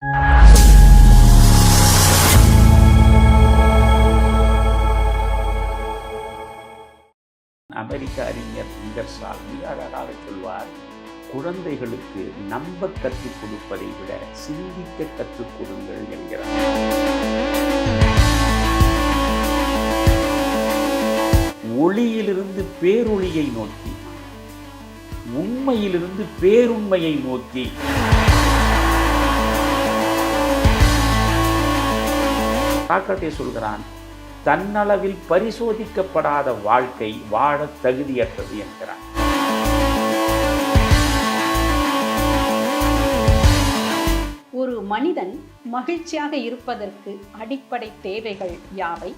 அமெரிக்க அறிஞர் இங்கர்சால் மிக அழகாக சொல்வார், குழந்தைகளுக்கு நம்ப கற்றுக் கொடுப்பதை விட சிந்திக்க கற்றுக் கொடுங்கள் என்கிறார். ஒளியிலிருந்து பேரொளியை நோக்கி, உண்மையிலிருந்து பேருண்மையை நோக்கி சாக்ரடீஸ் சொல்கிறான், தன்னளவில் பரிசோதிக்கப்படாத வாழ்க்கை வாழ தகுதியற்றது என்கிறான். ஒரு மனிதன் மகிழ்ச்சியாக இருப்பதற்கு அடிப்படை தேவைகள் யாவை?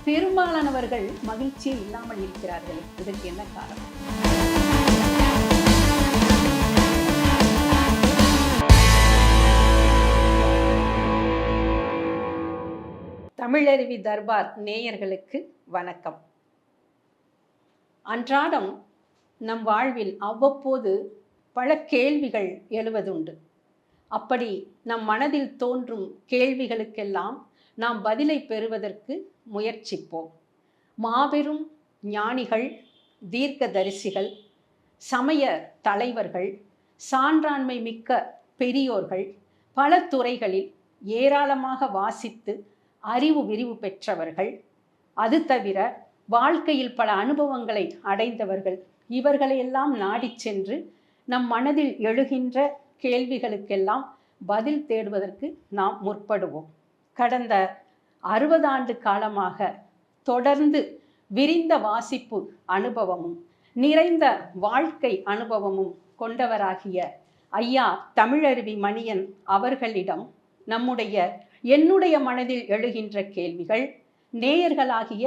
பெரும்பாலானவர்கள் மகிழ்ச்சியே இல்லாமல் இருக்கிறார்கள். இதற்கு என்ன காரணம்? தமிழருவி தர்பார் நேயர்களுக்கு வணக்கம். அன்றாடம் நம் வாழ்வில் அவ்வப்போது பல கேள்விகள் எழுவதுண்டு. அப்படி நம் மனதில் தோன்றும் கேள்விகளுக்கெல்லாம் நாம் பதிலை பெறுவதற்கு முயற்சிப்போம். மாபெரும் ஞானிகள், தீர்க்கதரிசிகள், சமய தலைவர்கள், சான்றாண்மை மிக்க பெரியோர்கள், பல துறைகளில் ஏராளமாக வாசித்து அறிவு விரிவு பெற்றவர்கள், அது தவிர வாழ்க்கையில் பல அனுபவங்களை அடைந்தவர்கள், இவர்களையெல்லாம் நாடி சென்று நம் மனதில் எழுகின்ற கேள்விகளுக்கெல்லாம் பதில் தேடுவதற்கு நாம் முற்படுவோம். கடந்த 60 ஆண்டு காலமாக தொடர்ந்து விரிந்த வாசிப்பு அனுபவமும் நிறைந்த வாழ்க்கை அனுபவமும் கொண்டவராகிய ஐயா தமிழருவி மணியன் அவர்களிடம் என்னுடைய மனதில் எழுகின்ற கேள்விகள், நேயர்களாகிய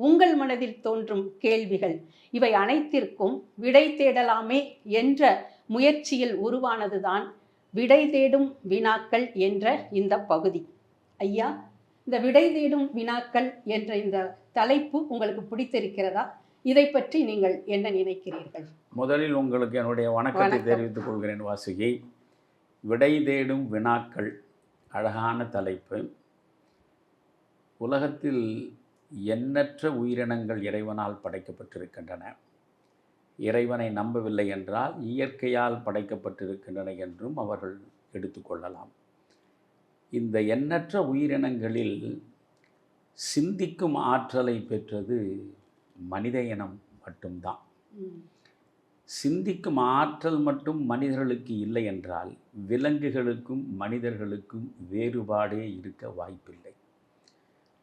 உங்கள் மனதில் தோன்றும் கேள்விகள், இவை அனைத்திற்கும் விடை தேடலாமே என்ற முயற்சியில் உருவானதுதான் விடை தேடும் வினாக்கள் என்ற இந்த பகுதி. ஐயா, இந்த விடை தேடும் வினாக்கள் என்ற இந்த தலைப்பு உங்களுக்கு பிடித்திருக்கிறதா? இதை பற்றி நீங்கள் என்ன நினைக்கிறீர்கள்? முதலில் உங்களுக்கு என்னுடைய வணக்கத்தை தெரிவித்துக் கொள்கிறேன் வாசுகி. விடை தேடும் வினாக்கள் அழகான தலைப்பு. உலகத்தில் எண்ணற்ற உயிரினங்கள் இறைவனால் படைக்கப்பட்டிருக்கின்றன. இறைவனை நம்பவில்லை என்றால் இயற்கையால் படைக்கப்பட்டிருக்கின்றன என்றும் அவர்கள் எடுத்துக்கொள்ளலாம். இந்த எண்ணற்ற உயிரினங்களில் சிந்திக்கும் ஆற்றலை பெற்றது மனித இனம் மட்டும்தான். சிந்திக்கும் ஆற்றல் மட்டும் மனிதர்களுக்கு இல்லை என்றால் விலங்குகளுக்கும் மனிதர்களுக்கும் வேறுபாடே இருக்க வாய்ப்பில்லை.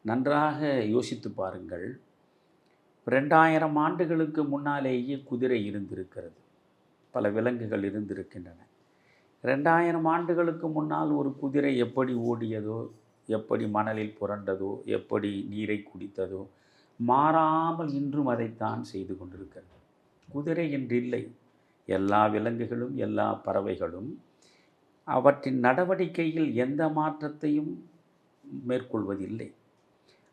நன்றாக யோசித்து பாருங்கள். 2000 ஆண்டுகளுக்கு முன்னாலேயே குதிரை இருந்திருக்கிறது, பல விலங்குகள் இருந்திருக்கின்றன. 2000 ஆண்டுகளுக்கு முன்னால் ஒரு குதிரை எப்படி ஓடியதோ, எப்படி மணலில் புரண்டதோ, எப்படி நீரை குடித்ததோ, மாறாமல் இன்றும் அதைத்தான் செய்து கொண்டிருக்கிறது. குதிரை என்றில்லை, எல்லா விலங்குகளும் எல்லா பறவைகளும் அவற்றின் நடவடிக்கையில் எந்த மாற்றத்தையும் மேற்கொள்வதில்லை.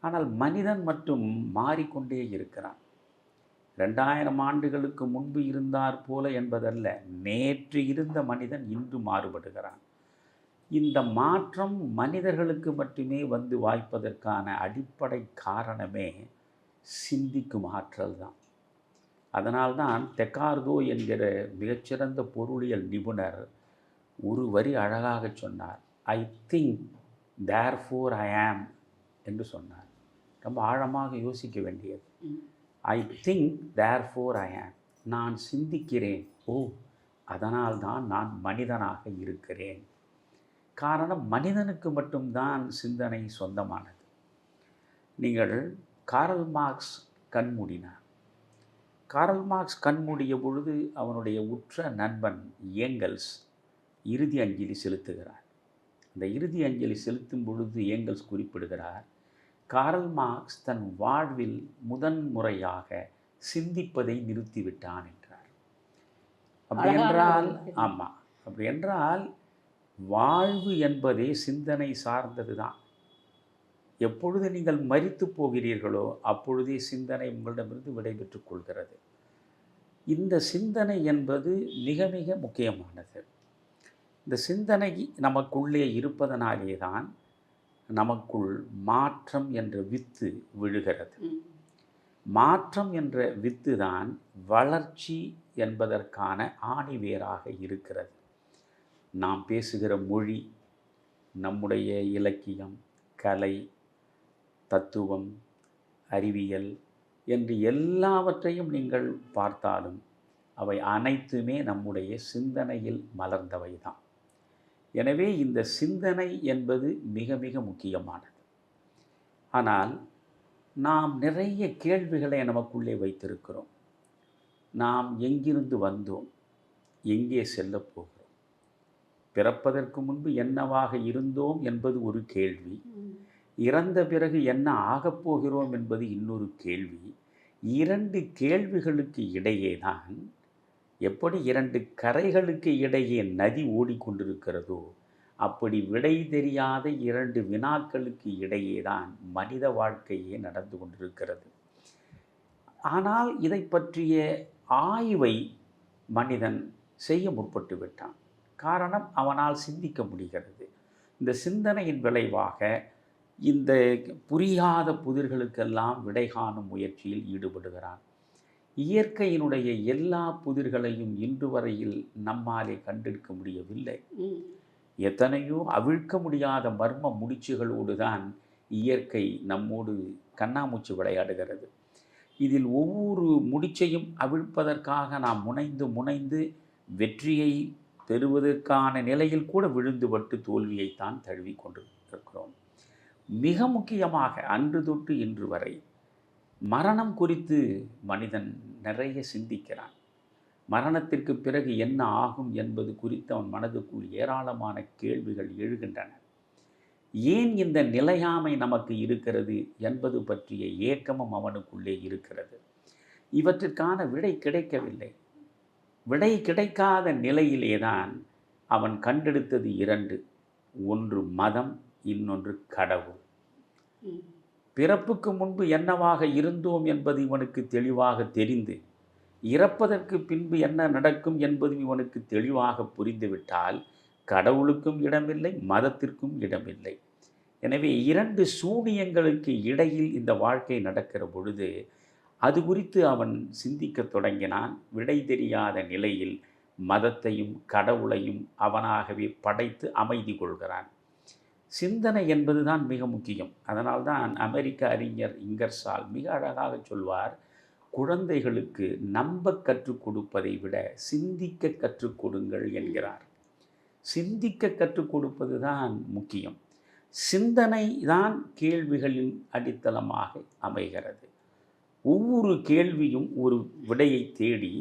ஆனால் மனிதன் மட்டும் மாறிக்கொண்டே இருக்கிறான். 2000 ஆண்டுகளுக்கு முன்பு இருந்தார் போல என்பதல்ல, நேற்று இருந்த மனிதன் இன்று மாறுபடுகிறான். இந்த மாற்றம் மனிதர்களுக்கு மட்டுமே வந்து வாய்ப்பதற்கான அடிப்படை காரணமே சிந்திக்கும் ஆற்றல் தான். அதனால்தான் டெக்கார்தோ என்கிற மிகச்சிறந்த பொருளியல் நிபுணர் ஒரு வரி அழகாக சொன்னார், ஐ திங்க் தேர்ஃபோர் ஐ ஆம் என்று சொன்னார். ரொம்ப ஆழமாக யோசிக்க வேண்டியது. ஐ திங்க் தேர்ஃபோர் ஐ ஆம், நான் சிந்திக்கிறேன், ஓ அதனால்தான் நான் மனிதனாக இருக்கிறேன். காரணம், மனிதனுக்கு மட்டும்தான் சிந்தனை சொந்தமானது. நீங்கள் காரல் மார்க்ஸ் கண்மூடினார். காரல் மார்க்ஸ் கண்மூடிய பொழுது அவனுடைய உற்ற நண்பன் ஏங்கல்ஸ் இறுதி அஞ்சலி செலுத்துகிறார். அந்த இறுதி அஞ்சலி செலுத்தும் பொழுது ஏங்கல்ஸ் குறிப்பிடுகிறார், காரல் மார்க்ஸ் தன் வாழ்வில் முதன்முறையாக சிந்திப்பதை நிறுத்திவிட்டான் என்றார். அப்படி என்றால் ஆமாம், அப்படி என்றால் வாழ்வு என்பதே சிந்தனை சார்ந்தது தான். எப்பொழுது நீங்கள் மரித்து போகிறீர்களோ அப்பொழுதே சிந்தனை உங்களிடமிருந்து விடைபெற்றுக் கொள்கிறது. இந்த சிந்தனை என்பது மிக மிக முக்கியமானது. இந்த சிந்தனை நமக்குள்ளே இருப்பதனாலே தான் நமக்குள் மாற்றம் என்ற வித்து விழுகிறது. மாற்றம் என்ற வித்து தான் வளர்ச்சி என்பதற்கான ஆணிவேராக இருக்கிறது. நாம் பேசுகிற மொழி, நம்முடைய இலக்கியம், கலை, தத்துவம், அறிவியல் என்று எல்லாவற்றையும் நீங்கள் பார்த்தாலும் அவை அனைத்துமே நம்முடைய சிந்தனையில் மலர்ந்தவை தான். எனவே இந்த சிந்தனை என்பது மிக மிக முக்கியமானது. ஆனால் நாம் நிறைய கேள்விகளை நமக்குள்ளே வைத்திருக்கிறோம். நாம் எங்கிருந்து வந்தோம், எங்கே செல்லப் போகிறோம், பிறப்பதற்கு முன்பு என்னவாக இருந்தோம் என்பது ஒரு கேள்வி, இறந்த பிறகு என்ன ஆகப் போகிறோம் என்பது இன்னொரு கேள்வி. இரண்டு கேள்விகளுக்கு இடையே தான், எப்படி இரண்டு கரைகளுக்கு இடையே நதி ஓடிக்கொண்டிருக்கிறதோ அப்படி விடை தெரியாத இரண்டு வினாக்களுக்கு இடையே தான் மனித வாழ்க்கையே நடந்து கொண்டிருக்கிறது. ஆனால் இதை பற்றிய ஆய்வை மனிதன் செய்ய முற்பட்டு விட்டான். காரணம், அவனால் சிந்திக்க முடிகிறது. இந்த சிந்தனையின் விளைவாக இந்த புரியாத புதிர்களுக்கெல்லாம் விடை காணும் முயற்சியில் ஈடுபடுகிறான். இயற்கையினுடைய எல்லா புதிர்களையும் இன்று வரையில் நம்மாலே கண்டெடுக்க முடியவில்லை. எத்தனையோ அவிழ்க்க முடியாத மர்ம முடிச்சுகளோடு தான் இயற்கை நம்மோடு கண்ணாமூச்சி விளையாடுகிறது. இதில் ஒவ்வொரு முடிச்சையும் அவிழ்ப்பதற்காக நாம் முனைந்து வெற்றியை பெறுவதற்கான நிலையில் கூட விழுந்துபட்டு தோல்வியைத்தான் தழுவி கொண்டிருக்கிறோம். மிக முக்கியமாக அன்று தொட்டு இன்று வரை மரணம் குறித்து மனிதன் நிறைய சிந்திக்கிறான். மரணத்திற்கு பிறகு என்ன ஆகும் என்பது குறித்து அவன் மனதுக்குள் ஏராளமான கேள்விகள் எழுகின்றன. ஏன் இந்த நிலையாமை நமக்கு இருக்கிறது என்பது பற்றிய ஏக்கமும் அவனுக்குள்ளே இருக்கிறது. இவற்றிற்கான விடை கிடைக்கவில்லை. விடை கிடைக்காத நிலையிலேதான் அவன் கண்டெடுத்தது இரண்டு. ஒன்று மதம், இன்னொன்று கடவுள். பிறப்புக்கு முன்பு என்னவாக இருந்தோம் என்பது இவனுக்கு தெளிவாக தெரிந்து, இறப்பதற்கு பின்பு என்ன நடக்கும் என்பது இவனுக்கு தெளிவாக புரிந்துவிட்டால் கடவுளுக்கும் இடமில்லை, மதத்திற்கும் இடமில்லை. எனவே இரண்டு சூனியங்களுக்கு இடையில் இந்த வாழ்க்கை நடக்கிற பொழுது அது குறித்து அவன் சிந்திக்க தொடங்கினான். விடை தெரியாத நிலையில் மதத்தையும் கடவுளையும் அவனாகவே படைத்து அமைதி கொள்கிறான். சிந்தனை என்பதுதான் மிக முக்கியம். அதனால்தான் அமெரிக்க அறிஞர் இங்கர்சால் மிக அழகாக சொல்வார், குழந்தைகளுக்கு நம்ப கற்றுக் கொடுப்பதை விட சிந்திக்க கற்றுக் கொடுங்கள் என்கிறார். சிந்திக்க கற்றுக் கொடுப்பது தான் முக்கியம். சிந்தனை தான் கேள்விகளின் அடித்தளமாக அமைகிறது. ஒவ்வொரு கேள்வியும் ஒரு விடையை தேடி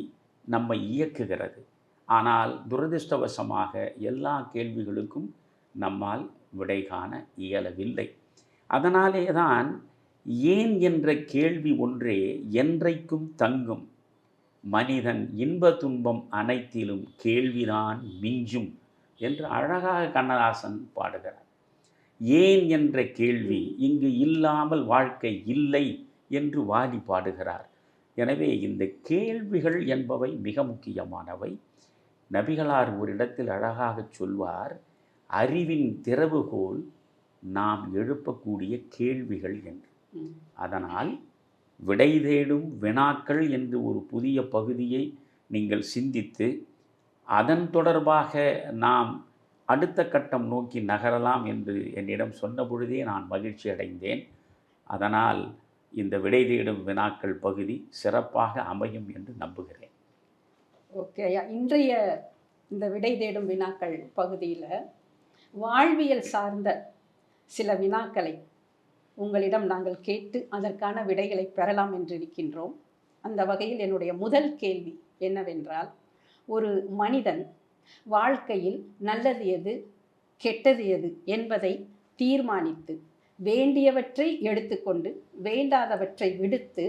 நம்மை இயக்குகிறது. ஆனால் துரதிர்ஷ்டவசமாக எல்லா கேள்விகளுக்கும் நம்மால் விடை காண இயலவில்லை. அதனாலே தான் ஏன் என்ற கேள்வி ஒன்றே என்றைக்கும் தங்கும், மனிதன் இன்ப துன்பம் அனைத்திலும் கேள்விதான் மிஞ்சும் என்று அழகாக கண்ணதாசன் பாடுகிறார். ஏன் என்ற கேள்வி இங்கு இல்லாமல் வாழ்க்கை இல்லை என்று வாலி பாடுகிறார். எனவே இந்த கேள்விகள் என்பவை மிக முக்கியமானவை. நபிகளார் ஒரு இடத்தில் அழகாக சொல்வார், அறிவின் திறவுகோல் நாம் எழுப்பக்கூடிய கேள்விகள் என்று. அதனால் விடை தேடும் வினாக்கள் என்று ஒரு புதிய பகுதியை நீங்கள் சிந்தித்து அதன் தொடர்பாக நாம் அடுத்த கட்டம் நோக்கி நகரலாம் என்று என்னிடம் சொன்ன பொழுதே நான் மகிழ்ச்சி அடைந்தேன். அதனால் இந்த விடை தேடும் வினாக்கள் பகுதி சிறப்பாக அமையும் என்று நம்புகிறேன். ஓகே ஐயா, இன்றைய இந்த விடை தேடும் வினாக்கள் பகுதியில் வாழ்வியல் சார்ந்த சில வினாக்களை உங்களிடம் நாங்கள் கேட்டு அதற்கான விடைகளை பெறலாம் என்று இருக்கின்றோம். அந்த வகையில் என்னுடைய முதல் கேள்வி என்னவென்றால், ஒரு மனிதன் வாழ்க்கையில் நல்லது எது கெட்டது எது என்பதை தீர்மானித்து வேண்டியவற்றை எடுத்துக்கொண்டு வேண்டாதவற்றை விடுத்து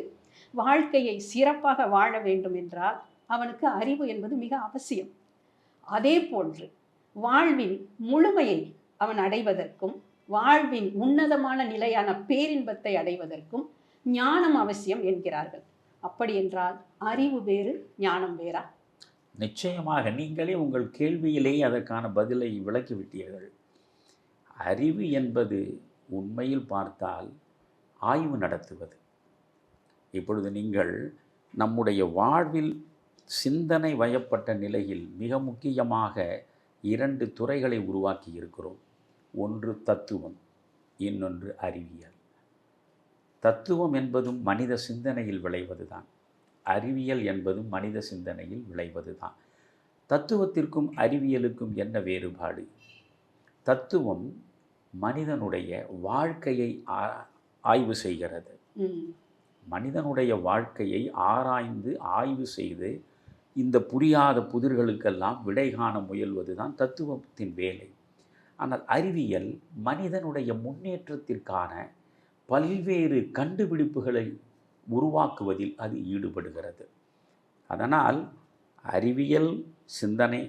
வாழ்க்கையை சிறப்பாக வாழ வேண்டும் என்றால் அவனுக்கு அறிவு என்பது மிக அவசியம். அதே போன்று வாழ்வின் முழுமையை அவன் அடைவதற்கும் வாழ்வின் உன்னதமான நிலையான பேரின்பத்தை அடைவதற்கும் ஞானம் அவசியம் என்கிறார்கள். அப்படி என்றால் அறிவு வேறு ஞானம் வேறா? நிச்சயமாக நீங்களே உங்கள் கேள்வியிலேயே அதற்கான பதிலை விளக்கிவிட்டீர்கள். அறிவு என்பது உண்மையில் பார்த்தால் ஆய்வு நடத்துவது. இப்பொழுது நீங்கள் நம்முடைய வாழ்வில் சிந்தனை வயப்பட்ட நிலையில் மிக முக்கியமாக 2 துறைகளை உருவாக்கி இருக்கிறோம். ஒன்று தத்துவம், இன்னொன்று அறிவியல். தத்துவம் என்பதும் மனித சிந்தனையில் விளைவது தான். அறிவியல் என்பதும் மனித சிந்தனையில் விளைவது தான். தத்துவத்திற்கும் அறிவியலுக்கும் என்ன வேறுபாடு? தத்துவம் மனிதனுடைய வாழ்க்கையை ஆய்வு செய்கிறது. மனிதனுடைய வாழ்க்கையை ஆராய்ந்து ஆய்வு செய்து இந்த புரியாத புதிர்களுக்கெல்லாம் விடை காண முயல்வது தான் தத்துவத்தின் வேலை. ஆனால் அறிவியல் மனிதனுடைய முன்னேற்றத்திற்கான பல்வேறு கண்டுபிடிப்புகளை உருவாக்குவதில் அது ஈடுபடுகிறது. அதனால் அறிவியல் சிந்தனை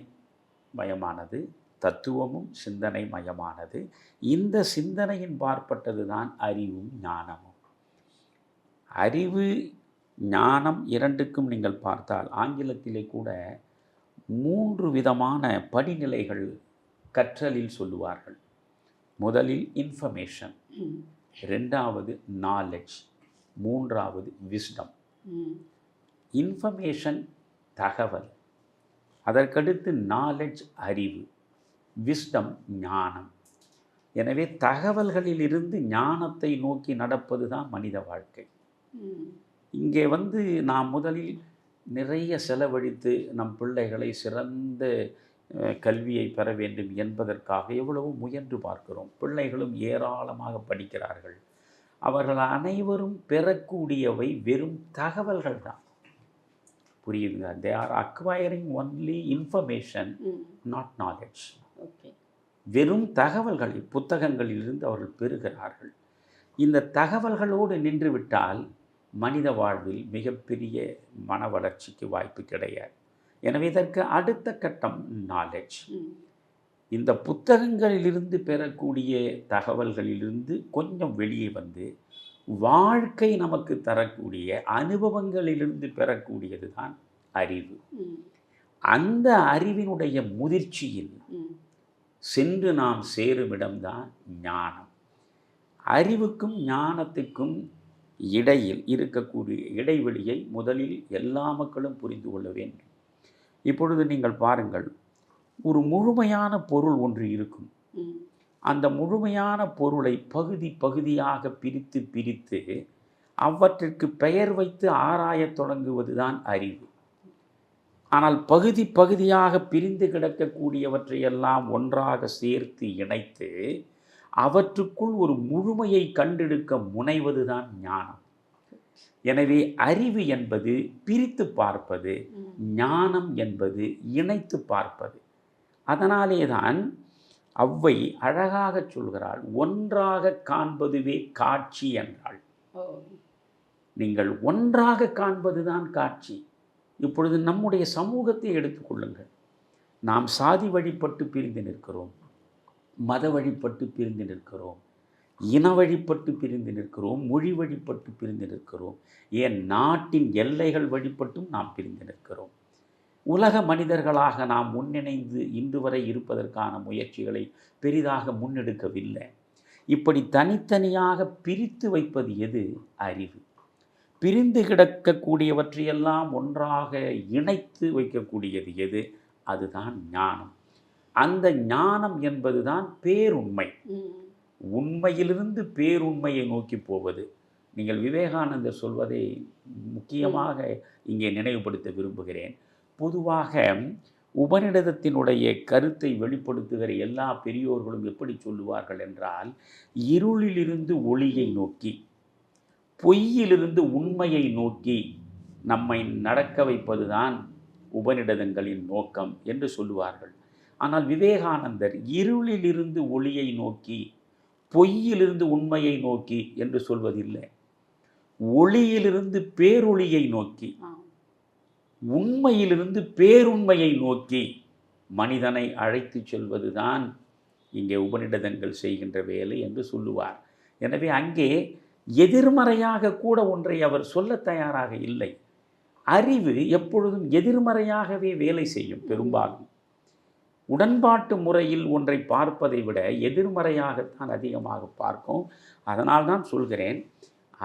மயமானது, தத்துவமும் சிந்தனை மயமானது. இந்த சிந்தனையின் பார்ப்பட்டது தான் அறிவும் ஞானமும். அறிவு ஞானம் இரண்டுக்கும் நீங்கள் பார்த்தால் ஆங்கிலத்திலே கூட 3 விதமான படிநிலைகள் கற்றலில் சொல்லுவார்கள். முதலில் இன்ஃபர்மேஷன், 2வது நாலெட்ஜ், 3வது விஸ்டம். இன்ஃபர்மேஷன் தகவல், அதற்கடுத்து நாலெட்ஜ் அறிவு, விஸ்டம் ஞானம். எனவே தகவல்களிலிருந்து ஞானத்தை நோக்கி நடப்பது தான் மனித வாழ்க்கை. இங்கே நாம் முதலில் நிறைய செலவழித்து நம் பிள்ளைகளை சிறந்த கல்வியை பெற வேண்டும் என்பதற்காக எவ்வளவு முயன்று பார்க்கிறோம். பிள்ளைகளும் ஏராளமாக படிக்கிறார்கள். அவர்கள் அனைவரும் பெறக்கூடியவை வெறும் தகவல்கள் தான். புரியுதுங்க? They are acquiring only information, not knowledge. வெறும் தகவல்களை புத்தகங்களிலிருந்து அவர்கள் பெறுகிறார்கள். இந்த தகவல்களோடு நின்றுவிட்டால் மனித வாழ்வில் மிகப்பெரிய மன வளர்ச்சிக்கு வாய்ப்பு கிடையாது. எனவே இதற்கு அடுத்த கட்டம் நாலெட்ஜ். இந்த புத்தகங்களிலிருந்து பெறக்கூடிய தகவல்களிலிருந்து கொஞ்சம் வெளியே வந்து வாழ்க்கை நமக்கு தரக்கூடிய அனுபவங்களிலிருந்து பெறக்கூடியது தான் அறிவு. அந்த அறிவினுடைய முதிர்ச்சியில் சென்று நாம் சேருமிடம்தான் ஞானம். அறிவுக்கும் ஞானத்துக்கும் இடையில் இருக்கக்கூடிய இடைவெளியை முதலில் எல்லா மக்களும் புரிந்து கொள்ள வேண்டும். இப்பொழுது நீங்கள் பாருங்கள், ஒரு முழுமையான பொருள் ஒன்று இருக்கும். அந்த முழுமையான பொருளை பகுதி பகுதியாக பிரித்து பிரித்து அவற்றிற்கு பெயர் வைத்து ஆராயத் தொடங்குவது தான் அறிவு. ஆனால் பகுதி பகுதியாக பிரிந்து கிடக்கக்கூடியவற்றையெல்லாம் ஒன்றாக சேர்த்து இணைத்து அவற்றுக்குள் ஒரு முழுமையை கண்டெடுக்க முனைவது தான் ஞானம். எனவே அறிவு என்பது பிரித்து பார்ப்பது, ஞானம் என்பது இணைத்து பார்ப்பது. அதனாலே தான் அவ்வை அழகாக சொல்கிறாள், ஒன்றாக காண்பதுவே காட்சி என்றாள். நீங்கள் ஒன்றாக காண்பதுதான் காட்சி. இப்பொழுது நம்முடைய சமூகத்தை எடுத்துக்கொள்ளுங்கள். நாம் சாதி வழிபட்டு பிரிந்து நிற்கிறோம், மத வழிபட்டு பிரிந்து நிற்கிறோம், இன வழிபட்டு பிரிந்து நிற்கிறோம், மொழி வழிபட்டு பிரிந்து நிற்கிறோம், ஏன் நாட்டின் எல்லைகள் வழிபட்டும் நாம் பிரிந்து நிற்கிறோம். உலக மனிதர்களாக நாம் முன்னிணைந்து இன்று வரை இருப்பதற்கான முயற்சிகளை பெரிதாக முன்னெடுக்கவில்லை. இப்படி தனித்தனியாக பிரித்து வைப்பது எது? அறிவு. பிரிந்து கிடக்கக்கூடியவற்றையெல்லாம் ஒன்றாக இணைத்து வைக்கக்கூடியது எது? அதுதான் ஞானம். அந்த ஞானம் என்பதுதான் பேருண்மை. உண்மையிலிருந்து பேருண்மையை நோக்கி போவது. நீங்கள் விவேகானந்தர் சொல்வதை முக்கியமாக இங்கே நினைவுபடுத்த விரும்புகிறேன். பொதுவாக உபநிடதத்தினுடைய கருத்தை வெளிப்படுத்துகிற எல்லா பெரியோர்களும் எப்படி சொல்லுவார்கள் என்றால், இருளிலிருந்து ஒளியை நோக்கி, பொய்யிலிருந்து உண்மையை நோக்கி நம்மை நடக்க வைப்பதுதான் உபநிடதங்களின் நோக்கம் என்று சொல்லுவார்கள். ஆனால் விவேகானந்தர் இருளிலிருந்து ஒளியை நோக்கி, பொய்யிலிருந்து உண்மையை நோக்கி என்று சொல்வதில்லை. ஒளியிலிருந்து பேரொளியை நோக்கி, உண்மையிலிருந்து பேருண்மையை நோக்கி மனிதனை அழைத்து செல்வதுதான் இங்கே உபநிடதங்கள் செய்கின்ற வேலை என்று சொல்லுவார். எனவே அங்கே எதிர்மறையாக கூட ஒன்றை அவர் சொல்ல தயாராக இல்லை. அறிவு எப்பொழுதும் எதிர்மறையாகவே வேலை செய்யும். பெரும்பாலும் உடன்பாட்டு முறையில் ஒன்றை பார்ப்பதை விட எதிர்மறையாகத்தான் அதிகமாக பார்க்கும். அதனால் தான் சொல்கிறேன்,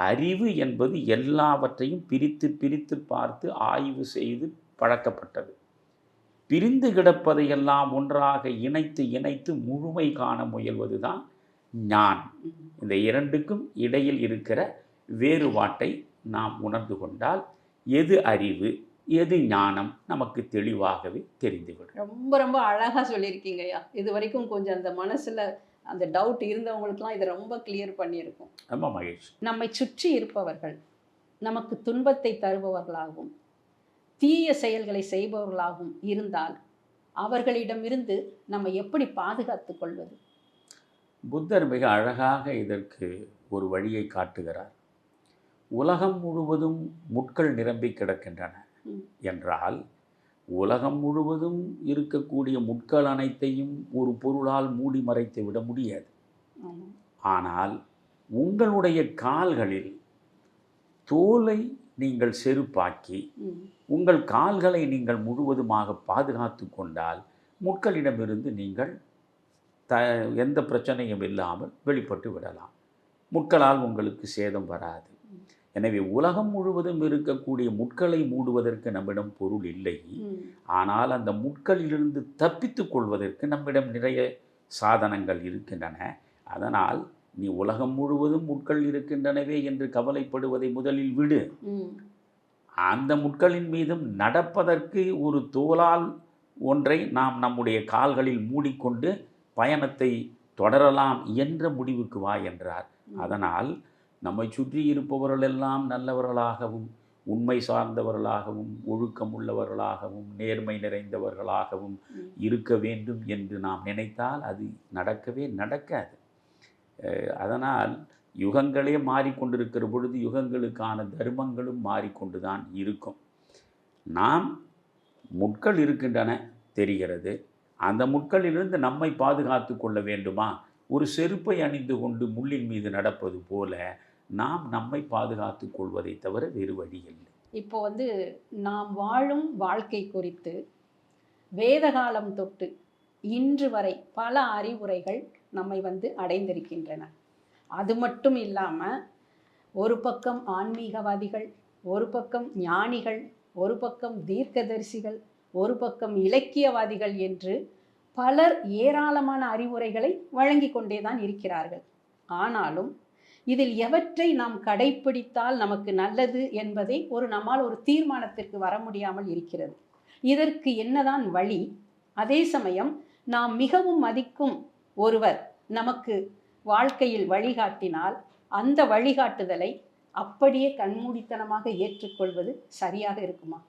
அறிவு என்பது எல்லாவற்றையும் பிரித்து பிரித்து பார்த்து ஆய்வு செய்து பழக்கப்பட்டது. பிரிந்து கிடப்பதையெல்லாம் ஒன்றாக இணைத்து இணைத்து முழுமை காண முயல்வது தான் ஞானம். இந்த இரண்டுக்கும் இடையில் இருக்கிற வேறுபாட்டை நாம் உணர்ந்து கொண்டால் எது அறிவு எது ஞானம் நமக்கு தெளிவாகவே தெரிந்துவிடும். ரொம்ப ரொம்ப அழகாக சொல்லியிருக்கீங்க ஐயா. இது வரைக்கும் கொஞ்சம் அந்த மனசில் அந்த டவுட் இருந்தவங்களுக்குலாம் இதை ரொம்ப கிளியர் பண்ணியிருக்கும். ரொம்ப மகிழ்ச்சி. நம்மை சுற்றி இருப்பவர்கள் நமக்கு துன்பத்தை தருபவர்களாகவும் தீய செயல்களை செய்பவர்களாகவும் இருந்தால் அவர்களிடமிருந்து நம்ம எப்படி பாதுகாத்து கொள்வது? புத்தர் மிக அழகாக இதற்கு ஒரு வழியை காட்டுகிறார். உலகம் முழுவதும் முட்கள் நிரம்பி கிடக்கின்றன என்றால் உலகம் முழுவதும் இருக்கக்கூடிய முட்கள் அனைத்தையும் ஒரு பொருளால் மூடி மறைத்து விட முடியாது. ஆனால் உங்களுடைய கால்களில் தோலை நீங்கள் செருப்பாக்கி உங்கள் கால்களை நீங்கள் முழுவதுமாக பாதுகாத்து கொண்டால் முட்களிடமிருந்து நீங்கள் எந்த பிரச்சனையும் இல்லாமல் வெளிப்பட்டு விடலாம். முட்களால் உங்களுக்கு சேதம் வராது. எனவே உலகம் முழுவதும் இருக்கக்கூடிய முட்களை மூடுவதற்கு நம்மிடம் பொருள் இல்லை. ஆனால் அந்த முட்களிலிருந்து தப்பித்து கொள்வதற்கு நம்மிடம் நிறைய சாதனங்கள் இருக்கின்றன. அதனால் நீ உலகம் முழுவதும் முட்கள் இருக்கின்றனவே என்று கவலைப்படுவதை முதலில் விடு. அந்த முட்களின் மீதும் நடப்பதற்கு ஒரு தோலால் ஒன்றை நாம் நம்முடைய கால்களில் மூடிக்கொண்டு பயணத்தை தொடரலாம் என்ற முடிவுக்கு வா என்றார். அதனால் நம்மை சுற்றி இருப்பவர்களெல்லாம் நல்லவர்களாகவும் உண்மை சார்ந்தவர்களாகவும் ஒழுக்கம் உள்ளவர்களாகவும் நேர்மை நிறைந்தவர்களாகவும் இருக்க வேண்டும் என்று நாம் நினைத்தால் அது நடக்கவே நடக்காது. அதனால் யுகங்களே மாறிக்கொண்டிருக்கிற பொழுது யுகங்களுக்கான தர்மங்களும் மாறிக்கொண்டு தான் இருக்கும். நாம் முட்கள் இருக்கின்றன தெரிகிறது. அந்த முட்களிலிருந்து நம்மை பாதுகாத்து கொள்ள வேண்டுமா? ஒரு செருப்பை அணிந்து கொண்டு முள்ளின் மீது நடப்பது போல நாம் நம்மை பாதுகாத்து கொள்வதை தவிர வேறு வழி இல்லை. இப்போ நாம் வாழும் வாழ்க்கை குறித்து வேதகாலம் தொட்டு இன்று வரை பல அறிவுரைகள் நம்மை அடைந்திருக்கின்றன. அது மட்டும் இல்லாமல் ஒரு பக்கம் ஆன்மீகவாதிகள், ஒரு பக்கம் ஞானிகள், ஒரு பக்கம் தீர்க்கதரிசிகள், ஒரு பக்கம் இலக்கியவாதிகள் என்று பலர் ஏராளமான அறிவுரைகளை வழங்கி கொண்டே தான் இருக்கிறார்கள். ஆனாலும் இதில் எவற்றை நாம் கடைப்பிடித்தால் நமக்கு நல்லது என்பதை நம்மால் ஒரு தீர்மானத்திற்கு வர முடியாமல் இருக்கிறது. இதற்கு என்னதான் வழி? அதே சமயம் நாம் மிகவும் மதிக்கும் ஒருவர் நமக்கு வாழ்க்கையில் வழிகாட்டினால் அந்த வழிகாட்டுதலை அப்படியே கண்மூடித்தனமாக ஏற்றுக்கொள்வது சரியாக இருக்குமா?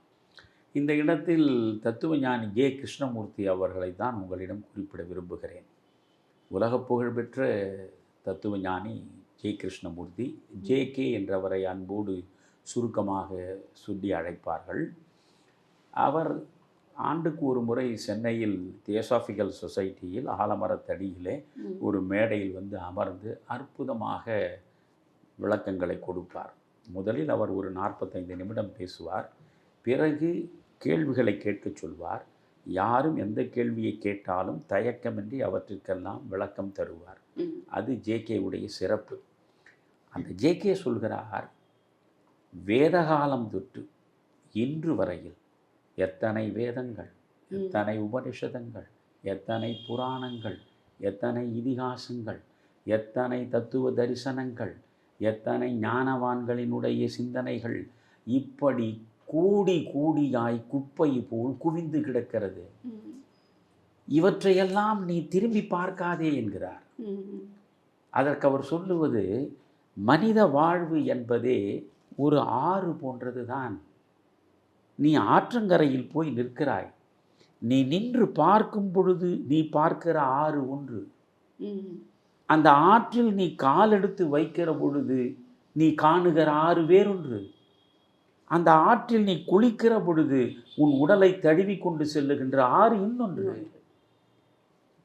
இந்த இடத்தில் தத்துவ ஞானி ஜே கிருஷ்ணமூர்த்தி அவர்களை தான் உங்களிடம் குறிப்பிட விரும்புகிறேன். உலக புகழ்பெற்ற தத்துவ ஞானி ஜே கிருஷ்ணமூர்த்தி, ஜே.கே. என்றவரை அன்போடு சுருக்கமாக சொல்லி அழைப்பார்கள். அவர் ஆண்டுக்கு ஒரு முறை சென்னையில் தியோசாபிக்கல் சொசைட்டியில் ஆலமரத்தடியிலே ஒரு மேடையில் அமர்ந்து அற்புதமாக விளக்கங்களை கொடுப்பார். முதலில் அவர் ஒரு 45 நிமிடம் பேசுவார். பிறகு கேள்விகளை கேட்கச் சொல்வார். யாரும் எந்த கேள்வியை கேட்டாலும் தயக்கமின்றி அவற்றிற்கெல்லாம் விளக்கம் தருவார். அது ஜே.கே.உடைய சிறப்பு. அந்த ஜே.கே. சொல்கிறார், வேதகாலம் தொட்டு இன்று வரையில் எத்தனை வேதங்கள், எத்தனை உபனிஷதங்கள், எத்தனை புராணங்கள், எத்தனை இதிகாசங்கள், எத்தனை தத்துவ தரிசனங்கள், எத்தனை ஞானவான்களினுடைய சிந்தனைகள் இப்படி கூடி கூடியாய் குப்பை போல் குவிந்து கிடக்கிறது. இவற்றையெல்லாம் நீ திரும்பி பார்க்காதே என்கிறார். அதற்கு அவர் சொல்லுவது, மனித வாழ்வு என்பதே ஒரு ஆறு போன்றது தான். நீ ஆற்றங்கரையில் போய் நிற்கிறாய். நீ நின்று பார்க்கும் பொழுது நீ பார்க்கிற ஆறு ஒன்று. அந்த ஆற்றில் நீ காலெடுத்து வைக்கிற பொழுது நீ காணுகிற ஆறு வேறொன்று. அந்த ஆற்றில் நீ குளிக்கிற பொழுது உன் உடலை தழுவி கொண்டு செல்லுகின்ற ஆறு இன்னொன்று.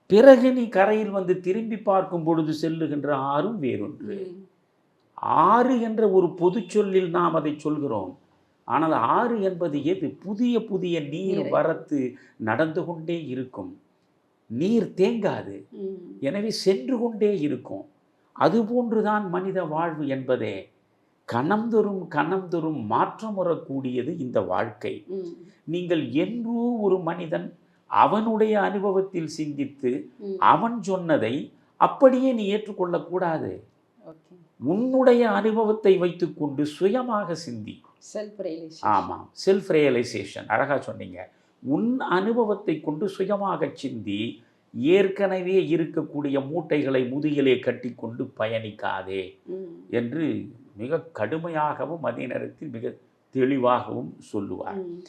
பிறகு நீ கரையில் திரும்பி பார்க்கும் பொழுது செல்லுகின்ற ஆறும் வேறொன்று. ஆறு என்ற ஒரு பொது சொல்லில் நாம் அதை சொல்கிறோம். ஆனால் ஆறு என்பது எது? புதிய புதிய நீர் நீரை. வரத்து நடந்து கொண்டே இருக்கும். நீர் தேங்காது. ம். எனவே சென்று கொண்டே இருக்கும். அதுபோன்றுதான் மனித வாழ்வு என்பதே. கணம்தொறும் கணம்தொறும் மாற்றம் வரக்கூடியது இந்த வாழ்க்கை. ம். நீங்கள் என்றோ ஒரு மனிதன் அவனுடைய அனுபவத்தில் சிந்தித்து ம். அவன் சொன்னதை அப்படியே நீ ஏற்றுக்கொள்ளக்கூடாது. ஓகே. உன்னுடைய அனுபவத்தை வைத்துக்கொண்டு சுயமாக சிந்தி. Self realisation. ஆமாம், செல்ஃப் ரியலைசேஷன். அழகா சொன்னீங்க. உன் அனுபவத்தை கொண்டு சுயமாக சிந்தி. ஏற்கனவே இருக்கக்கூடிய மூட்டைகளை முதுகிலே கட்டிக்கொண்டு பயணிக்காதே ம். என்று மிக கடுமையாகவும் அதே நேரத்தில் மிக தெளிவாகவும் சொல்லுவார். ம்.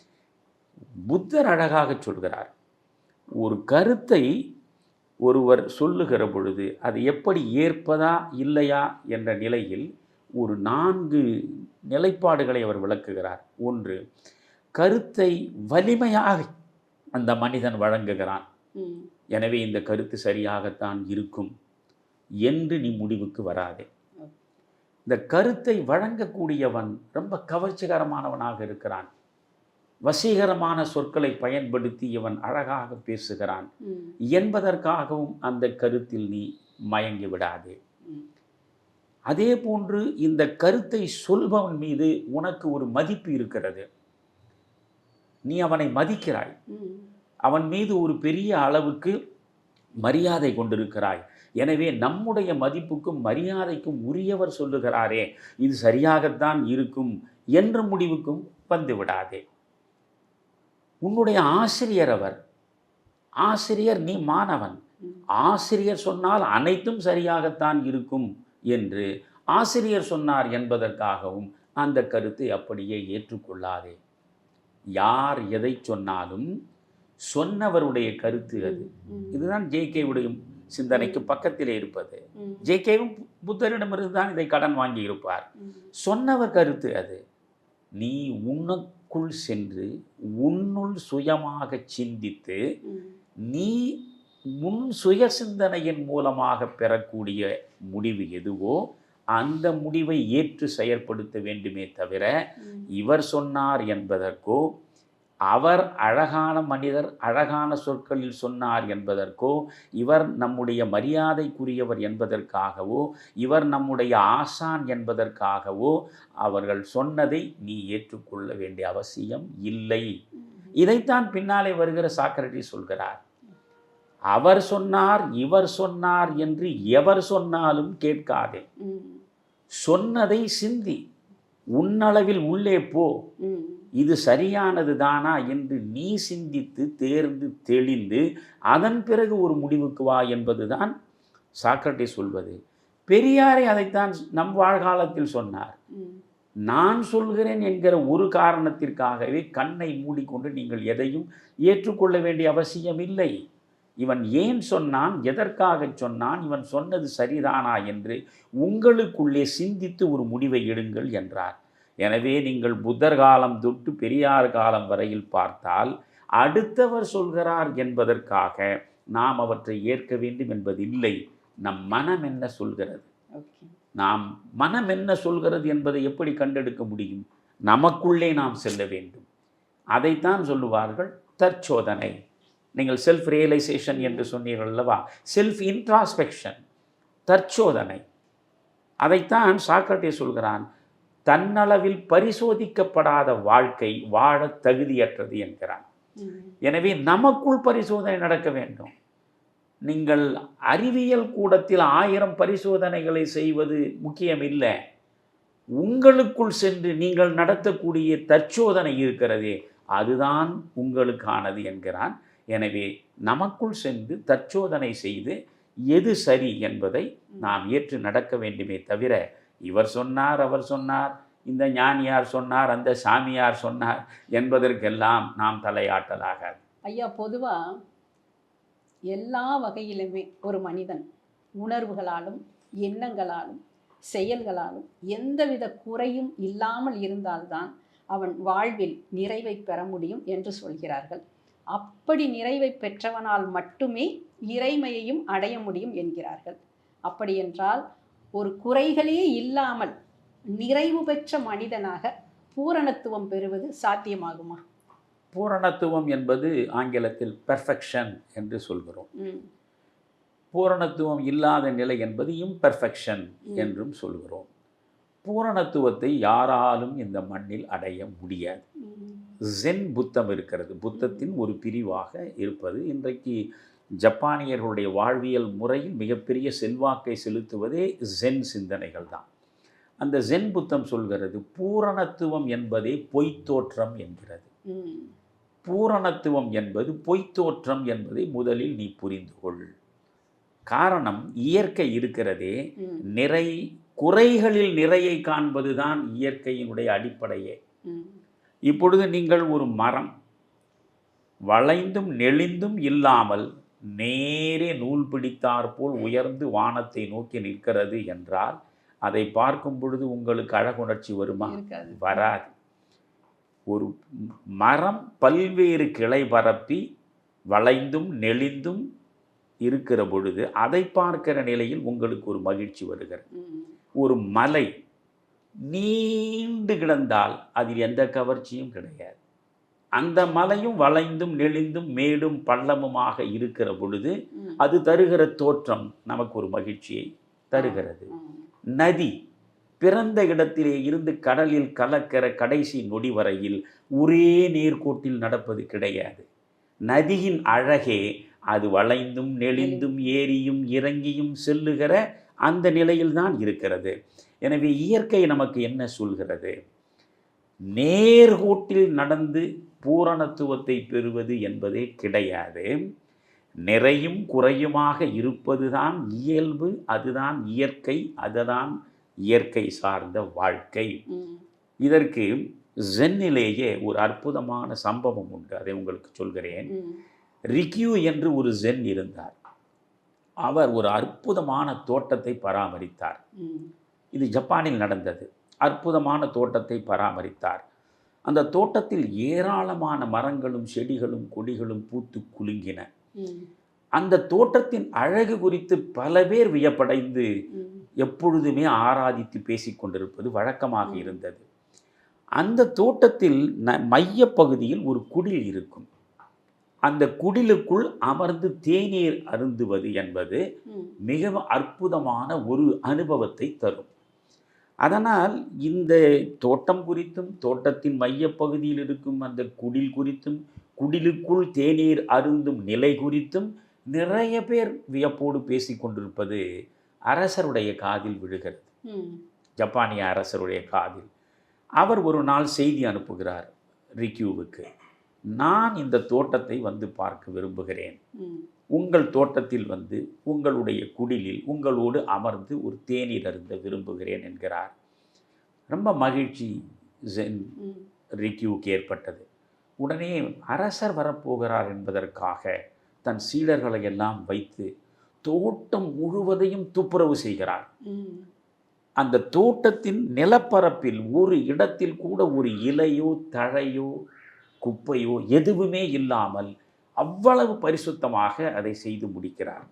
புத்தர் அழகாக சொல்கிறார், ஒரு கருத்தை ஒருவர் சொல்லுகிற பொழுது அது எப்படி ஏற்பதா இல்லையா என்ற நிலையில் ஒரு 4 நிலைப்பாடுகளை அவர் விளக்குகிறார். 1, கருத்தை வலிமையாக அந்த மனிதன் வழங்குகிறான். ம். எனவே இந்த கருத்து சரியாகத்தான் இருக்கும் என்று நீ முடிவுக்கு வராதே. இந்த கருத்தை வழங்கக்கூடியவன் ரொம்ப கவர்ச்சிகரமானவனாக இருக்கிறான். வசீகரமான சொற்களை பயன்படுத்தி இவன் அழகாக பேசுகிறான் ம். என்பதற்காகவும் அந்த கருத்தில் நீ மயங்கி விடாதே. ம். அதே போன்று இந்த கருத்தை சொல்பவன் மீது உனக்கு ஒரு மதிப்பு இருக்கிறது. நீ அவனை மதிக்கிறாய். ம். அவன் மீது ஒரு பெரிய அளவுக்கு மரியாதை கொண்டிருக்கிறாய். எனவே நம்முடைய மதிப்புக்கும் மரியாதைக்கும் உரியவர் சொல்லுகிறாரே, இது சரியாகத்தான் இருக்கும் என்ற முடிவுக்கும் வந்து விடாதே. உன்னுடைய ஆசிரியர் அவர். ஆசிரியர், நீ மாணவன். ம். ஆசிரியர் சொன்னால் அனைத்தும் சரியாகத்தான் இருக்கும் என்று ஆசிரியர் சொன்னார் என்பதற்காகவும் அந்த கருத்தை அப்படியே ஏற்றுக்கொள்ளாதே. யார் எதை சொன்னாலும் சொன்னவருடைய கருத்து அது. ம். இதுதான் ஜேகேவுடைய சிந்தனைக்கு பக்கத்திலே இருப்பது. ம். ஜேகேவும் புத்தரிடமிருந்து தான் இதை கடன் வாங்கி இருப்பார். ம். சொன்னவர் கருத்து அது. நீ உனக்குள் சென்று உன்னுள் சுயமாக சிந்தித்து ம். நீ உன் சுய சிந்தனையின் மூலமாக பெறக்கூடிய முடிவு எதுவோ அந்த முடிவை ஏற்று செயற்படுத்த வேண்டுமே தவிர ம். இவர் சொன்னார் என்பதற்கோ, அவர் அழகான மனிதர் அழகான சொற்களில் சொன்னார் என்பதற்கோ, இவர் நம்முடைய மரியாதைக்குரியவர் என்பதற்காகவோ, இவர் நம்முடைய ஆசான் என்பதற்காகவோ அவர்கள் சொன்னதை நீ ஏற்றுக்கொள்ள வேண்டிய அவசியம் இல்லை. ம். இதைத்தான் பின்னாலே வருகிற சாக்ரடீஸ் சொல்கிறார். அவர் சொன்னார் இவர் சொன்னார் என்று எவர் சொன்னாலும் கேட்காதே. ம். சொன்னதை சிந்தி. உன்னளவில் உள்ளே போ. ம். இது சரியானது தானா என்று நீ சிந்தித்து தேர்ந்து தெளிந்து அதன் பிறகு ஒரு முடிவுக்கு வா என்பதுதான் சாக்ரடீஸ் சொல்வது. பெரியாரை அதைத்தான் நம் வாழ்காலத்தில் சொன்னார். ம். நான் சொல்கிறேன் என்கிற ஒரு காரணத்திற்காகவே கண்ணை மூடிக்கொண்டு நீங்கள் எதையும் ஏற்றுக்கொள்ள வேண்டிய அவசியம் இல்லை. இவன் ஏன் சொன்னான், எதற்காக சொன்னான், இவன் சொன்னது சரிதானா என்று உங்களுக்குள்ளே சிந்தித்து ஒரு முடிவை எடுங்கள் என்றார். எனவே நீங்கள் புத்தர் காலம் தொட்டு பெரியார் காலம் வரையில் பார்த்தால் அடுத்தவர் சொல்கிறார் என்பதற்காக நாம் அவற்றை ஏற்க வேண்டும் என்பதில்லை. நம் மனம் என்ன சொல்கிறது, ஓகே. நாம் மனம் என்ன சொல்கிறது என்பதை எப்படி கண்டெடுக்க முடியும்? நமக்குள்ளே நாம் செல்ல வேண்டும். அதைத்தான் சொல்லுவார்கள் தற்சோதனை. நீங்கள் செல்ஃப் ரியலைசேஷன் என்று சொன்னீர்கள் அல்லவா, செல்ஃப் இன்ட்ராஸ்பெக்ஷன், தற்சோதனை. அதைத்தான் சாக்ரடீஸ் சொல்கிறான், தன்னளவில் பரிசோதிக்கப்படாத வாழ்க்கை வாழ தகுதியற்றது என்கிறான். ம். எனவே நமக்குள் பரிசோதனை நடக்க வேண்டும். நீங்கள் அறிவியல் கூடத்தில் 1000 பரிசோதனைகளை செய்வது முக்கியமில்லை. உங்களுக்குள் சென்று நீங்கள் நடத்தக்கூடிய தற்சோதனை இருக்கிறதே, அதுதான் உங்களுக்கானது என்கிறான். எனவே நமக்குள் சென்று தற்சோதனை செய்து எது சரி என்பதை நாம் ஏற்று நடக்க வேண்டுமே தவிர இவர் சொன்னார் அவர் சொன்னார், இந்த ஞானியார் சொன்னார், அந்த சாமியார் சொன்னார் என்பதற்கெல்லாம் நாம் தலையாட்டலாகாது. ஐயா, பொதுவா எல்லா வகையிலுமே ஒரு மனிதன் உணர்வுகளாலும் எண்ணங்களாலும் செயல்களாலும் எந்தவித குறையும் இல்லாமல் இருந்தால்தான் அவன் வாழ்வில் நிறைவை பெற முடியும் என்று சொல்கிறார்கள். அப்படி நிறைவை பெற்றவனால் மட்டுமே இறைமையையும் அடைய முடியும் என்கிறார்கள். அப்படியென்றால் ஒரு குறைகளே இல்லாமல் நிறைவு பெற்ற மனிதனாக பூரணத்துவம் பெறுவது சாத்தியமாகுமா? பூரணத்துவம் என்பது ஆங்கிலத்தில் பெர்ஃபெக்ஷன் என்று சொல்கிறோம். ம். பூரணத்துவம் இல்லாத நிலை என்பது இம்பெர்ஃபெக்ஷன் ம். என்றும் சொல்கிறோம். பூரணத்துவத்தை யாராலும் இந்த மண்ணில் அடைய முடியாது. ம். ஜென் புத்தம் இருக்கிறது. புத்தத்தின் ஒரு பிரிவாக இருப்பது இன்றைக்கு ஜப்பானியர்களுடைய வாழ்வியல் முறையில் மிகப்பெரிய செல்வாக்கை செலுத்துவதே ஜென் சிந்தனைகள் தான். அந்த ஜென் புத்தம் சொல்கிறது பூரணத்துவம் என்பதே பொய்த்தோற்றம் என்கிறது. ம். பூரணத்துவம் என்பது பொய்த்தோற்றம் என்பதை முதலில் நீ புரிந்து கொள். காரணம் இயற்கை இருக்கிறதே, ம். நிறை குறைகளில் நிறையை காண்பதுதான் இயற்கையினுடைய அடிப்படையே. ம். இப்பொழுது நீங்கள் ஒரு மரம் வளைந்தும் நெளிந்தும் இல்லாமல் நேரே நூல் பிடித்தாற்போல் உயர்ந்து வானத்தை நோக்கி நிற்கிறது என்றால் அதை பார்க்கும் பொழுது உங்களுக்கு அழகுணர்ச்சி வருமா? இருக்காது. வராது. ஒரு மரம் பல்வேறு கிளை பரப்பி வளைந்தும் நெளிந்தும் இருக்கிற பொழுது அதை பார்க்கிற நிலையில் உங்களுக்கு ஒரு மகிழ்ச்சி வருகிறது. ம். ஒரு மலை நீண்டு கிடந்தால் அதில் எந்த கவர்ச்சியும் கிடையாது. அந்த மலையும் வளைந்தும் நெளிந்தும் மேடும் பள்ளமுமாக இருக்கிற பொழுது ம். அது தருகிற தோற்றம் நமக்கு ஒரு மகிழ்ச்சியை தருகிறது. ம். நதி பிறந்த இடத்திலே இருந்து கடலில் கலக்கிற கடைசி நொடி வரையில் ஒரே நேர்கோட்டில் நடப்பது கிடையாது. நதியின் அழகே அது வளைந்தும் நெளிந்தும் ஏறியும் இறங்கியும் செல்லுகிற அந்த நிலையில்தான் இருக்கிறது. எனவே இயற்கை நமக்கு என்ன சொல்கிறது? நேர்கோட்டில் நடந்து பூரணத்துவத்தை பெறுவது என்பதே கிடையாது. நிறையும் குறையுமாக இருப்பதுதான் இயல்பு, அதுதான் இயற்கை, அதுதான் இயற்கை சார்ந்த வாழ்க்கை. ம். இதற்கு ஜென்னிலேயே ஒரு அற்புதமான சம்பவம் உண்டு, அதை உங்களுக்கு சொல்கிறேன். ம். ரிக்யூ என்று ஒரு ஜென் இருந்தார். அவர் ஒரு அற்புதமான தோட்டத்தை பராமரித்தார். ம். இது ஜப்பானில் நடந்தது. அற்புதமான தோட்டத்தை பராமரித்தார். அந்த தோட்டத்தில் ஏராளமான மரங்களும் செடிகளும் கொடிகளும் பூத்து குலுங்கின. ம். அந்த தோட்டத்தின் அழகு குறித்து பல பேர் வியப்படைந்து ம். எப்பொழுதுமே ஆராதித்து பேசிக்கொண்டிருப்பது வழக்கமாக இருந்தது. அந்த தோட்டத்தில் மையப்பகுதியில் ஒரு குடில் இருக்கும். அந்த குடிலுக்குள் அமர்ந்து தேநீர் அருந்துவது என்பது ம். மிகவும் அற்புதமான ஒரு அனுபவத்தை தரும். அதனால் இந்த தோட்டம் குறித்தும் தோட்டத்தின் மையப்பகுதியில் இருக்கும் அந்த குடில் குறித்தும் குடிலுக்குள் தேநீர் அருந்தும் நிலை குறித்தும் நிறைய பேர் வியப்போடு பேசி கொண்டிருப்பது அரசருடைய காதில் விழுகிறது. ம். ஜப்பானிய அரசருடைய காதில். அவர் ஒரு நாள் செய்தி அனுப்புகிறார் ரிக்யூவுக்கு. நான் இந்த தோட்டத்தை வந்து பார்க்க விரும்புகிறேன். ம். உங்கள் தோட்டத்தில் வந்து உங்களுடைய குடிலில் உங்களோடு அமர்ந்து ஒரு தேநீர் அருந்த விரும்புகிறேன் என்கிறார். ரொம்ப மகிழ்ச்சி ஜென் ம். ரிக்யூவுக்கு ஏற்பட்டது. உடனே அரசர் வரப்போகிறார் என்பதற்காக தன் சீடர்களை எல்லாம் வைத்து தோட்டம் முழுவதையும் துப்புரவு செய்கிறார். ம். அந்த தோட்டத்தின் நிலப்பரப்பில் ஒரு இடத்தில் கூட ஒரு இலையோ தழையோ குப்பையோ எதுவுமே இல்லாமல் அவ்வளவு பரிசுத்தமாக அதை செய்து முடிக்கிறார்.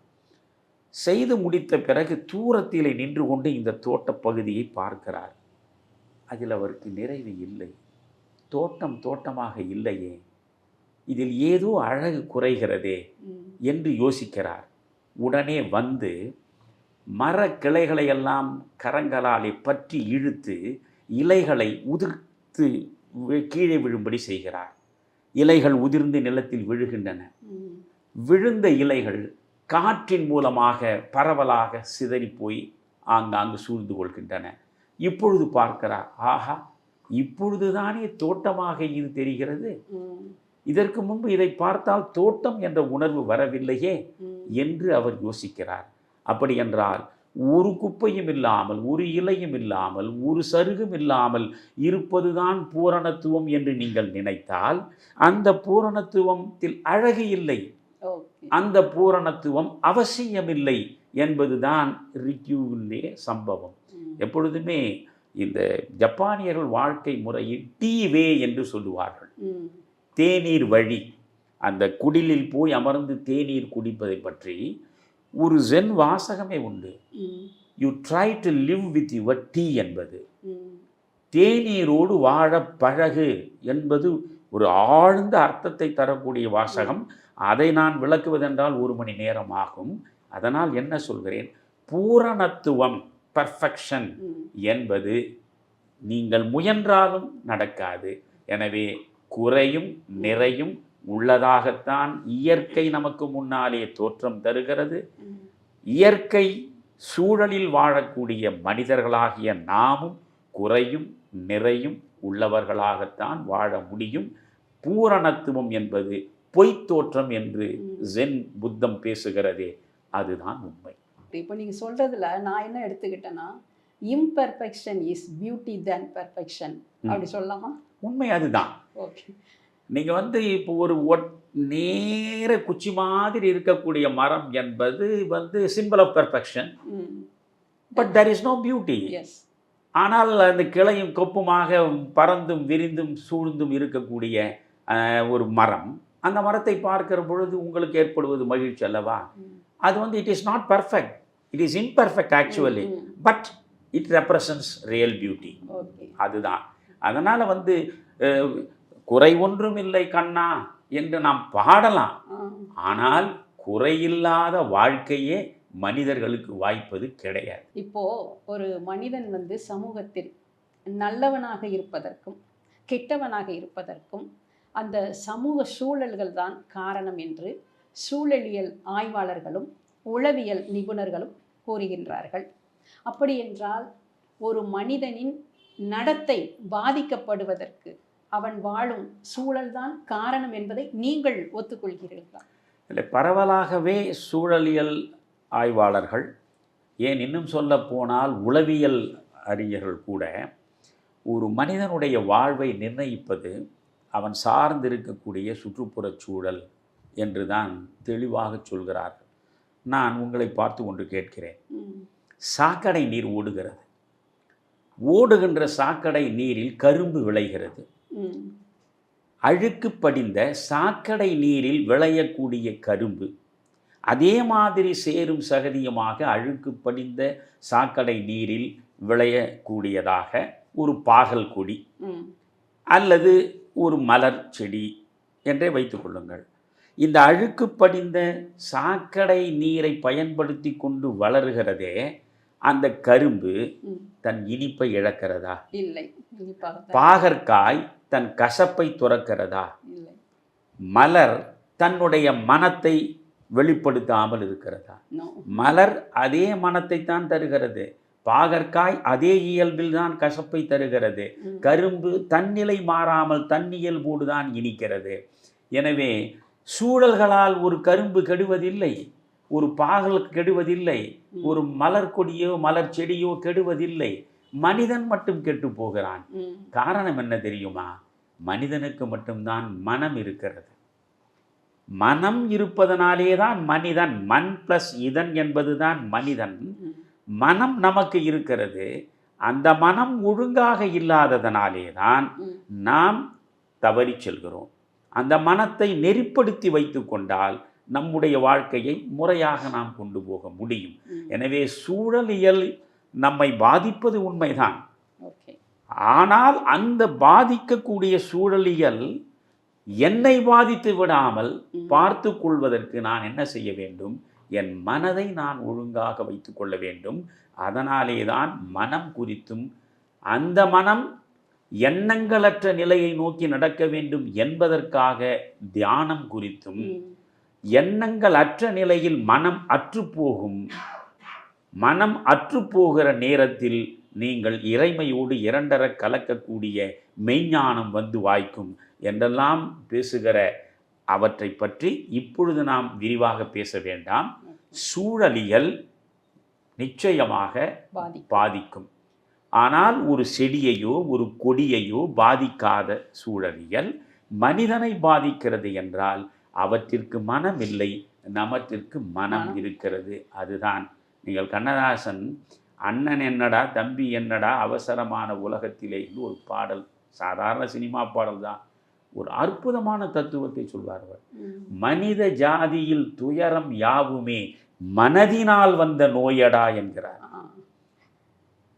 செய்து முடித்த பிறகு தூரத்திலே நின்று கொண்டு இந்த தோட்ட பகுதியை பார்க்கிறார். அதில் அவருக்கு நிறைவு இல்லை. தோட்டம் தோட்டமாக இல்லையே, இதில் ஏதோ அழகு குறைகிறதே ம். என்று யோசிக்கிறார். உடனே வந்து மரக்கிளைகளை எல்லாம் கரங்களாலே பற்றி இழுத்து இலைகளை உதிர்த்து கீழே விழும்படி செய்கிறார். இலைகள் உதிர்ந்து நிலத்தில் விழுகின்றன. ம். விழுந்த இலைகள் காற்றின் மூலமாக பரவலாக சிதறி போய் ஆங்காங்கு சூழ்ந்து கொள்கின்றன. இப்பொழுது பார்க்கிறார், ஆஹா, இப்பொழுதுதானே தோட்டமாக இது தெரிகிறது. ம். இதற்கு முன்பு இதை பார்த்தால் தோட்டம் என்ற உணர்வு வரவில்லையே ம். என்று அவர் யோசிக்கிறார். அப்படி என்றால் ஒரு குப்பையும் இல்லாமல் ஒரு இலையும் இல்லாமல் ஒரு சருகும் இல்லாமல் இருப்பதுதான் பூரணத்துவம் என்று நீங்கள் நினைத்தால் அந்த பூரணத்துவத்தில் அழகு இல்லை, ஓகே. அந்த பூரணத்துவம் அவசியமில்லை என்பதுதான் ரிக்யூவிலே சம்பவம். ம். எப்பொழுதுமே இந்த ஜப்பானியர்கள் வாழ்க்கை முறையில் டீ வே என்று சொல்லுவார்கள். ம். தேநீர் வழி. அந்த குடிலில் போய் அமர்ந்து தேநீர் குடிப்பதை பற்றி ஒரு ஜென் வாசகமே உண்டு. ம். You try to live with your tea என்பது. ம். தேநீரோடு வாழ பழகு என்பது ஒரு ஆழ்ந்த அர்த்தத்தை தரக்கூடிய வாசகம். அதை நான் விளக்குவதென்றால் 1 மணி நேரம் ஆகும். அதனால் என்ன சொல்கிறேன், பூரணத்துவம் பர்ஃபெக்ஷன் என்பது நீங்கள் முயன்றாலும் நடக்காது. எனவே குறையும் நிறையும் உள்ளதாகத்தான் இயற்கை நமக்கு முன்னாலே தோற்றம் தருகிறது. இயற்கை சூழலில் வாழக்கூடிய மனிதர்களாகிய நாமும் குறையும் நிறையும் உள்ளவர்களாகத்தான் வாழ முடியும். பூரணத்துவம் என்பது பொய்த் தோற்றம் என்று ஜென் புத்தம் பேசுகிறதே, அதுதான் உண்மை. இப்போ நீங்க சொல்றதுல நான் என்ன எடுத்துக்கிட்டேன்னா, imperfection is beauty then perfection அப்படி சொல்லலாமா? உண்மை அதுதான். ஓகே. நீங்கள் இப்போ ஒரு நேர குச்சி மாதிரி இருக்கக்கூடிய மரம் என்பது simple of perfection, but there is no beauty. Yes. ஆனால் அந்த கிளையும் கொப்புமாக பறந்தும் விரிந்தும் சூழ்ந்தும் இருக்கக்கூடிய ஒரு மரம், அந்த மரத்தை பார்க்கிற பொழுது உங்களுக்கு ஏற்படுவது மகிழ்ச்சி அல்லவா? அது it is not perfect, it is imperfect actually, but it represents real beauty. அதுதான். அதனால் குறை ஒன்றும் இல்லை கண்ணா என்று நாம் பாடலாம், ஆனால் குறையில்லாத வாழ்க்கையே மனிதர்களுக்கு வாய்ப்பது கிடையாது. இப்போ ஒரு மனிதன் சமூகத்தில் நல்லவனாக இருப்பதற்கும் கெட்டவனாக இருப்பதற்கும் அந்த சமூக சூழல்கள் தான் காரணம் என்று சூழலியல் ஆய்வாளர்களும் உளவியல் நிபுணர்களும் கூறுகின்றார்கள். அப்படி என்றால் ஒரு மனிதனின் நடத்தை பாதிக்கப்படுவதற்கு அவன் வாழும் சூழல்தான் காரணம் என்பதை நீங்கள் ஒத்துக்கொள்கிறீர்களா? இல்லை, பரவலாகவே சூழலியல் ஆய்வாளர்கள், ஏன் இன்னும் சொல்ல போனால் உளவியல் அறிஞர்கள் கூட ஒரு மனிதனுடைய வாழ்வை நிர்ணயிப்பது அவன் சார்ந்திருக்கக்கூடிய சுற்றுப்புறச் சூழல் என்று தான் தெளிவாக சொல்கிறார்கள். நான் உங்களை பார்த்து கொண்டு கேட்கிறேன், சாக்கடை நீர் ஓடுகிறது, ஓடுகின்ற சாக்கடை நீரில் கரும்பு விளைகிறது. அழுக்கு படிந்த சாக்கடை நீரில் விளையக்கூடிய கரும்பு அதே மாதிரி சேரும் சகதியமாக அழுக்கு படிந்த சாக்கடை நீரில் விளையக்கூடியதாக ஒரு பாகல் கொடி அல்லது ஒரு மலர் செடி என்றே வைத்துக்கொள்ளுங்கள். இந்த அழுக்கு படிந்த சாக்கடை நீரை பயன்படுத்தி கொண்டு வளர்கிறதே அந்த கரும்பு தன் இனிப்பை இழக்கிறதா? இல்லை. பாகற்காய் தன் கசப்பை துறக்கிறதா? இல்லை. மலர் தன்னுடைய மனத்தை வெளிப்படுத்தாமல் இருக்கிறதா? மலர் அதே மனத்தை தான் தருகிறது, பாகற்காய் அதே இயல்பில் தான் கசப்பை தருகிறது, கரும்பு தன்னிலை மாறாமல் தன்னியல்போடு தான் இனிக்கிறது. எனவே சூழல்களால் ஒரு கரும்பு கெடுவதில்லை, ஒரு பாகல் கெடுவதில்லை, ஒரு மலர் கொடியோ மலர் செடியோ கெடுவதில்லை, மனிதன் மட்டும் கெட்டு போகிறான். காரணம் என்ன தெரியுமா? மனிதனுக்கு மட்டும்தான் மனம் இருக்கிறது. மனம் இருப்பதனாலே தான் மனிதன், மண் பிளஸ் இதன் என்பதுதான் மனிதன். மனம் நமக்கு இருக்கிறது. அந்த மனம் ஒழுங்காக இல்லாததனாலே தான் நாம் தவறி செல்கிறோம். அந்த மனத்தை நெறிப்படுத்தி வைத்து கொண்டால் நம்முடைய வாழ்க்கையை முறையாக நாம் கொண்டு போக முடியும். எனவே சூழலியல் நம்மை பாதிப்பது உண்மைதான். ஆனால் அந்த பாதிக்கக்கூடிய சூழலியல் என்னை பாதித்து விடாமல் பார்த்து கொள்வதற்கு நான் என்ன செய்ய வேண்டும்? என் மனதை நான் ஒழுங்காக வைத்து கொள்ள வேண்டும். அதனாலே தான் மனம் குறித்தும், அந்த மனம் எண்ணங்களற்ற நிலையை நோக்கி நடக்க வேண்டும் என்பதற்காக தியானம் குறித்தும், எண்ணங்கள் அற்ற நிலையில் மனம் அற்றுப்போகும், மனம் அற்றுப்போகிற நேரத்தில் நீங்கள் இறைமையோடு இரண்டர கலக்கக்கூடிய மெய்ஞானம் வாய்க்கும் என்றெல்லாம் பேசுகிற அவற்றை பற்றி இப்பொழுது நாம் விரிவாக பேச வேண்டாம். சூழலியல் நிச்சயமாக பாதிக்கும். ஆனால் ஒரு செடியையோ ஒரு கொடியையோ பாதிக்காத சூழலியல் மனிதனை பாதிக்கிறது என்றால் அவற்றிற்கு மனம் இல்லை, நமத்திற்கு மனம் இருக்கிறது. அதுதான் நீங்கள் கண்ணதாசன் அண்ணன் என்னடா தம்பி என்னடா அவசரமான உலகத்திலே ஒரு பாடல், சாதாரண சினிமா பாடல் தான், ஒரு அற்புதமான தத்துவத்தை சொல்வார்கள். மனித ஜாதியில் துயரம் யாவுமே மனதினால் வந்த நோயடா என்கிறார்.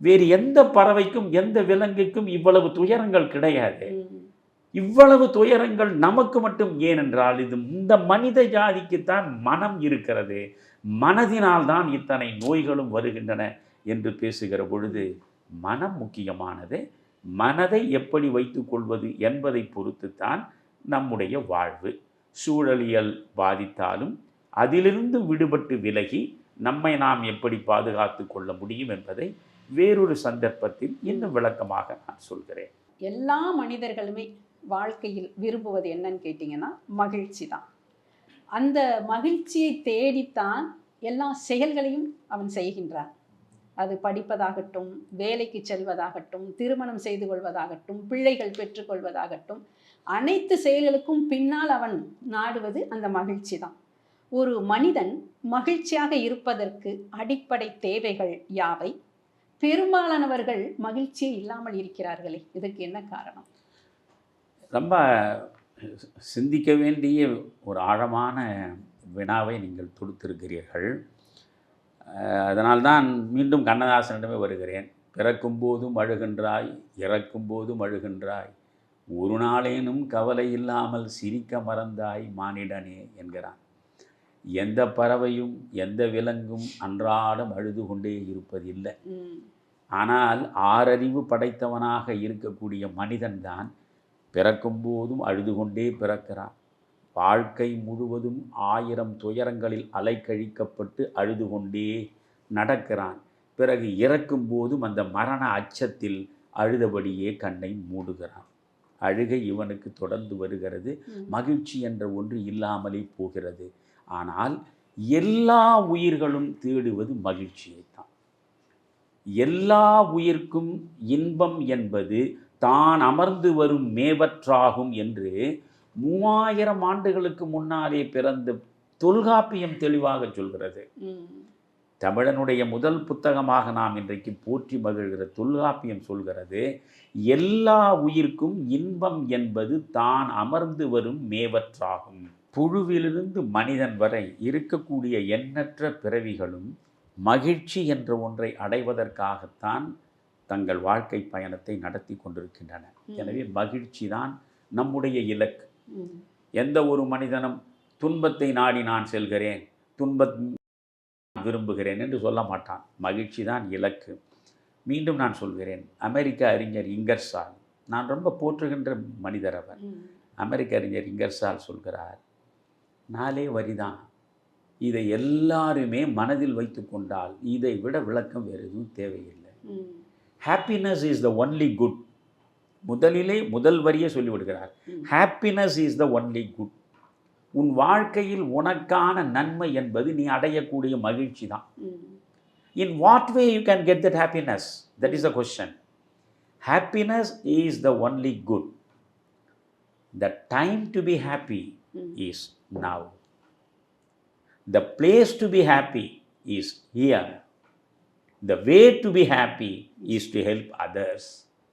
வேறு எந்த பறவைக்கும் எந்த விலங்குக்கும் இவ்வளவு துயரங்கள் கிடையாது. ம். இவ்வளவு துயரங்கள் நமக்கு மட்டும் ஏனென்றால் இந்த மனித ஜாதிக்குத்தான் மனம் இருக்கிறது. மனதினால் தான் இத்தனை நோய்களும் வருகின்றன என்று பேசுகிற பொழுது மனம் முக்கியமானது. மனதை எப்படி வைத்துக் கொள்வது என்பதை பொறுத்துத்தான் நம்முடைய வாழ்வு. சூழலியல் பாதித்தாலும் அதிலிருந்து விடுபட்டு விலகி நம்மை நாம் எப்படி பாதுகாத்து கொள்ள முடியும் என்பதை வேறொரு சந்தர்ப்பத்தில் இன்னும் விளக்கமாக நான் சொல்கிறேன். எல்லா மனிதர்களுமே வாழ்க்கையில் விரும்புவது என்னன்னு கேட்டிங்கன்னா மகிழ்ச்சி தான். அந்த மகிழ்ச்சியை தேடித்தான் எல்லா செயல்களையும் அவன் செய்கின்றான். அது படிப்பதாகட்டும், வேலைக்கு செல்வதாகட்டும், திருமணம் செய்து கொள்வதாகட்டும், பிள்ளைகள் பெற்றுக்கொள்வதாகட்டும், அனைத்து செயல்களுக்கும் பின்னால் அவன் நாடுவது அந்த மகிழ்ச்சி தான். ஒரு மனிதன் மகிழ்ச்சியாக இருப்பதற்கு அடிப்படை தேவைகள் யாவை? பெரும்பாலானவர்கள் மகிழ்ச்சியே இல்லாமல் இருக்கிறார்களே, இதற்கு என்ன காரணம்? ரொம்ப சிந்திக்க வேண்டிய ஒரு ஆழமான வினாவை நீங்கள் தொடுத்திருக்கிறீர்கள். அதனால்தான் மீண்டும் கண்ணதாசனிடமே வருகிறேன். பிறக்கும் போதும் அழுகின்றாய், இறக்கும் போதும் அழுகின்றாய், ஒரு நாளேனும் கவலை இல்லாமல் சிரிக்க மறந்தாய் மானிடனே என்கிறான். எந்த பறவையும் எந்த விலங்கும் அன்றாடம் அழுது கொண்டே இருப்பதில்லை. ஆனால் ஆறறிவு படைத்தவனாக இருக்கக்கூடிய மனிதன்தான் பிறக்கும் போதும் அழுது கொண்டே பிறக்கிறான். வாழ்க்கை முழுவதும் 1000 துயரங்களில் அலைக்கழிக்கப்பட்டு அழுது கொண்டே நடக்கிறான். பிறகு இறக்கும் போதும் அந்த மரண அச்சத்தில் அழுதபடியே கண்ணை மூடுகிறான். அழுகை இவனுக்கு தொடர்ந்து வருகிறது. மகிழ்ச்சி என்ற ஒன்று இல்லாமலே போகிறது. ஆனால் எல்லா உயிர்களும் தேடுவது மகிழ்ச்சியைத்தான். எல்லா உயிர்க்கும் இன்பம் என்பது தான் அமர்ந்து வரும் மேவற்றாகும் என்று 3000 ஆண்டுகளுக்கு முன்னாலே பிறந்த தொல்காப்பியம் தெளிவாக சொல்கிறது. தமிழனுடைய முதல் புத்தகமாக நாம் இன்றைக்கு போற்றி மகிழ்கிற தொல்காப்பியம் சொல்கிறது, எல்லா உயிர்க்கும் இன்பம் என்பது தான் அமர்ந்து வரும் மேவற்றாகும். புழுவிலிருந்து மனிதன் வரை இருக்கக்கூடிய எண்ணற்ற பிறவிகளும் மகிழ்ச்சி என்ற ஒன்றை அடைவதற்காகத்தான் தங்கள் வாழ்க்கை பயணத்தை நடத்தி கொண்டிருக்கின்றன. எனவே மகிழ்ச்சி தான் நம்முடைய இலக்கு. எந்த ஒரு மனிதனும் துன்பத்தை நாடி நான் செல்கிறேன், துன்பத்தை விரும்புகிறேன் என்று சொல்ல மாட்டான். மகிழ்ச்சி தான் இலக்கு. மீண்டும் நான் சொல்கிறேன், அமெரிக்க அறிஞர் இங்கர்சால், நான் ரொம்ப போற்றுகின்ற மனிதர் அவர். அமெரிக்க அறிஞர் இங்கர்சால் சொல்கிறார், 4 வரிதான், இதை எல்லாருமே மனதில் வைத்து கொண்டால் இதை விட விளக்கம் வேறு எதுவும் தேவையில்லை. Happiness is the only good. முதல் வரியே சொல்லிவிடுகிறார், happiness is the only good. உன் வாழ்க்கையில் உனக்கான நன்மை என்பது நீ அடையக்கூடிய மகிழ்ச்சி தான். In what way you can get that happiness? That is the question. Happiness is the only good. The time to be happy is now. The place to be happy is here. The way to be happy is to help others.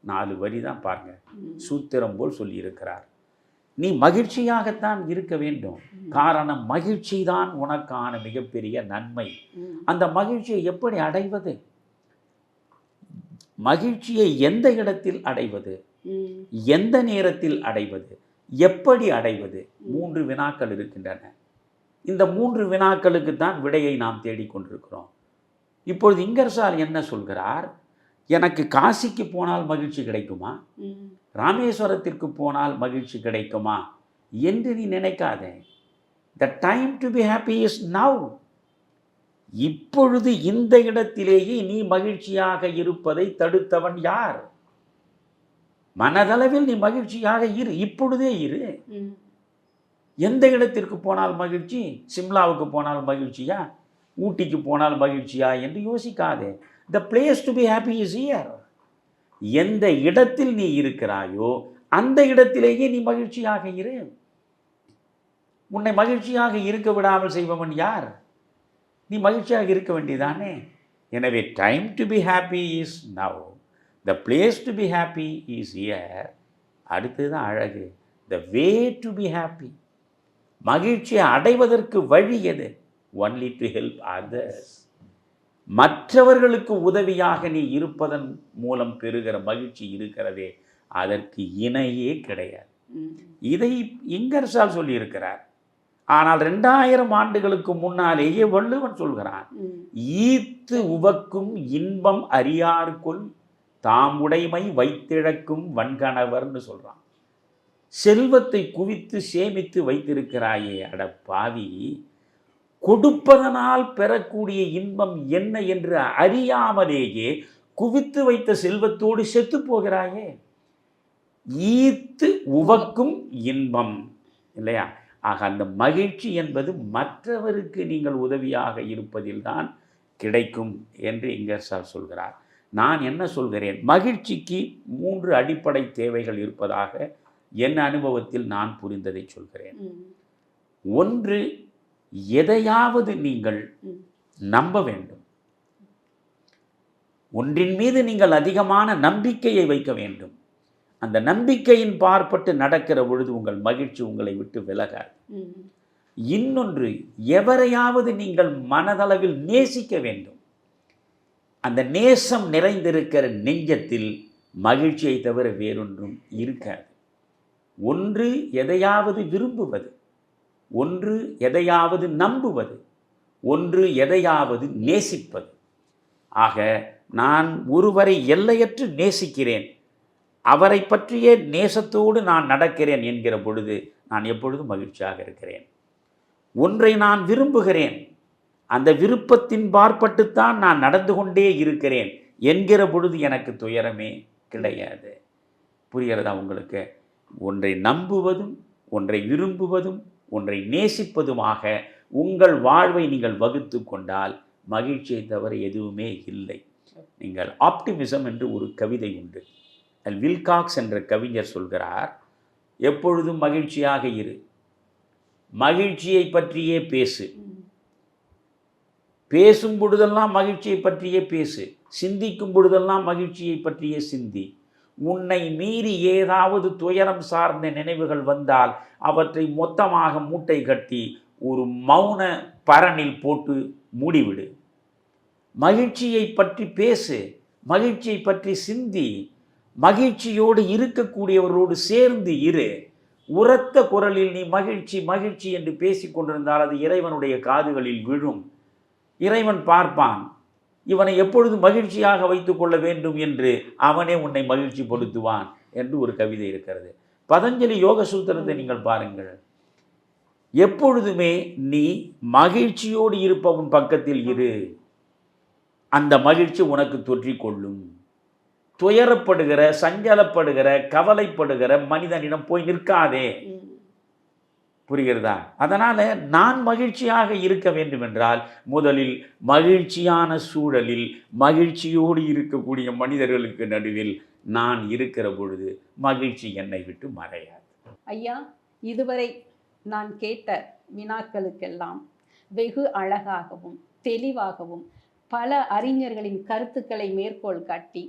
4 வரி தான் பாருங்க, சூத்திரம் போல் சொல்லியிருக்கிறார். நீ மகிழ்ச்சியாகத்தான் இருக்க வேண்டும். காரணம், மகிழ்ச்சி தான் உனக்கான மிகப்பெரிய நன்மை. அந்த மகிழ்ச்சியை எப்படி அடைவது? மகிழ்ச்சியை எந்த இடத்தில் அடைவது, எந்த நேரத்தில் அடைவது, எப்படி அடைவது? 3 வினாக்கள் இருக்கின்றன. இந்த 3 வினாக்களுக்கு தான் விடையை நாம் தேடிக்கொண்டிருக்கிறோம். இப்பொழுது இங்கர்சால் என்ன சொல்கிறார்? எனக்கு காசிக்கு போனால் மகிழ்ச்சி கிடைக்குமா, ராமேஸ்வரத்திற்கு போனால் மகிழ்ச்சி கிடைக்குமா என்று நீ நினைக்காதே. த time to be happy is now. இப்பொழுது இந்த இடத்திலேயே நீ மகிழ்ச்சியாக இருப்பதை தடுத்தவன் யார்? மனதளவில் நீ மகிழ்ச்சியாக இரு, இப்பொழுதே இரு. எந்த இடத்திற்கு போனால் மகிழ்ச்சி? சிம்லாவுக்கு போனால் மகிழ்ச்சியா, ஊட்டிக்கு போனால் மகிழ்ச்சியா என்று யோசிக்காதே. The place to be happy is here. எந்த இடத்தில் நீ இருக்கிறாயோ அந்த இடத்திலேயே நீ மகிழ்ச்சியாக இரு. உன்னை மகிழ்ச்சியாக இருக்க விடாமல் செய்பவன் யார்? நீ மகிழ்ச்சியாக இருக்க வேண்டியதானே. எனவே time to be happy is now. The place to be happy is here. அடுத்தது தான் அழகு. த வே டு பி ஹாப்பி. மகிழ்ச்சியை அடைவதற்கு வழி எது? Only to help others. மற்றவர்களுக்கு உதவியாக நீ இருப்பதன் மூலம் பெறுகிற மகிழ்ச்சி இருக்கிறதே, அதற்கு இணையே கிடையாது. இதை இங்கர்சால் சொல்லியிருக்கிறார். ஆனால் 2000 ஆண்டுகளுக்கு முன்னாலேயே வள்ளுவன் சொல்கிறான், ஈத்து உவக்கும் இன்பம் அறியார்கொல் தாம் உடைமை வைத்திழக்கும் வன்கணவர்னு சொல்றான். செல்வத்தை குவித்து சேமித்து வைத்திருக்கிறாயே, அட பாவி, கொடுப்பதனால் பெறக்கூடிய இன்பம் என்ன என்று அறியாமலேயே குவித்து வைத்த செல்வத்தோடு செத்து போகிறாயே. ஈத்து உவக்கும் இன்பம் இல்லையா? ஆக அந்த மகிழ்ச்சி என்பது மற்றவருக்கு நீங்கள் உதவியாக இருப்பதில்தான் கிடைக்கும் என்று இங்கர்சால் சொல்கிறார். நான் என்ன சொல்கிறேன், மகிழ்ச்சிக்கு 3 அடிப்படை தேவைகள் இருப்பதாக என் அனுபவத்தில் நான் புரிந்ததை சொல்கிறேன். ஒன்று, எதையாவது நீங்கள் நம்ப வேண்டும். ஒன்றின் மீது நீங்கள் அதிகமான நம்பிக்கையை வைக்க வேண்டும். அந்த நம்பிக்கையின் பார்ப்பட்டு நடக்கிற பொழுது உங்கள் மகிழ்ச்சி உங்களை விட்டு விலகாது. இன்னொன்று, எவரையாவது நீங்கள் மனதளவில் நேசிக்க வேண்டும். அந்த நேசம் நிறைந்திருக்கிற நெஞ்சத்தில் மகிழ்ச்சியை தவிர வேறொன்றும் இருக்காது. ஒன்று எதையாவது விரும்புவது, ஒன்று எதையாவது நம்புவது, ஒன்று எதையாவது நேசிப்பது. ஆக நான் ஒருவரை எல்லையற்று நேசிக்கிறேன், அவரை பற்றிய நேசத்தோடு நான் நடக்கிறேன் என்கிற பொழுது நான் எப்பொழுதும் மகிழ்ச்சியாக இருக்கிறேன். ஒன்றை நான் விரும்புகிறேன், அந்த விருப்பத்தின் பார்ப்பட்டுத்தான் நான் நடந்து கொண்டே இருக்கிறேன் என்கிற பொழுது எனக்கு துயரமே கிடையாது. புரிகிறதா உங்களுக்கு? ஒன்றை நம்புவதும் ஒன்றை விரும்புவதும் ஒன்றை நேசிப்பதுமாக உங்கள் வாழ்வை நீங்கள் வகுத்து கொண்டால் மகிழ்ச்சியை தவிர எதுவுமே இல்லை. நீங்கள் ஆப்டிமிசம் என்று ஒரு கவிதை உண்டு. வில்காக்ஸ் என்ற கவிஞர் சொல்கிறார், எப்பொழுதும் மகிழ்ச்சியாக இரு, மகிழ்ச்சியை பற்றியே பேசு, பேசும் பொழுதெல்லாம் மகிழ்ச்சியை பற்றியே பேசு, சிந்திக்கும் பொழுதெல்லாம் மகிழ்ச்சியை பற்றியே சிந்தி. உன்னை மீறி ஏதாவது துயரம் சார்ந்த நினைவுகள் வந்தால் அவற்றை மொத்தமாக மூட்டை கட்டி ஒரு மௌன பரணில் போட்டு மூடிவிடு. மகிழ்ச்சியை பற்றி பேசு, மகிழ்ச்சியை பற்றி சிந்தி, மகிழ்ச்சியோடு இருக்கக்கூடியவரோடு சேர்ந்து இரு. உரத்த குரலில் நீ மகிழ்ச்சி மகிழ்ச்சி என்று பேசிக் கொண்டிருந்தால் அது இறைவனுடைய காதுகளில் விழும். இறைவன் பார்ப்பான், இவனை எப்பொழுது மகிழ்ச்சியாக வைத்துக் கொள்ள வேண்டும் என்று அவனே உன்னை மகிழ்ச்சி படுத்துவான் என்று ஒரு கவிதை இருக்கிறது. பதஞ்சலி யோக சூத்திரத்தை நீங்கள் பாருங்கள். எப்பொழுதுமே நீ மகிழ்ச்சியோடு இருப்பவன் பக்கத்தில் இரு, அந்த மகிழ்ச்சி உனக்கு தொற்றிக் கொள்ளும். துயரப்படுகிற, சஞ்சலப்படுகிற, கவலைப்படுகிற மனிதனிடம் போய் நிற்காதே. புரிகிறதா? அதனால் நான் மகிழ்ச்சியாக இருக்க வேண்டும் என்றால் முதலில் மகிழ்ச்சியான சூழலில் மகிழ்ச்சியோடு இருக்கக்கூடிய மனிதர்களுக்கு நடுவில் நான் இருக்கிற பொழுது மகிழ்ச்சி என்னை விட்டு மறையாது. ஐயா, இதுவரை நான் கேட்ட வினாக்களுக்கெல்லாம் வெகு அழகாகவும் தெளிவாகவும் பல அறிஞர்களின் கருத்துக்களை மேற்கோள் காட்டி,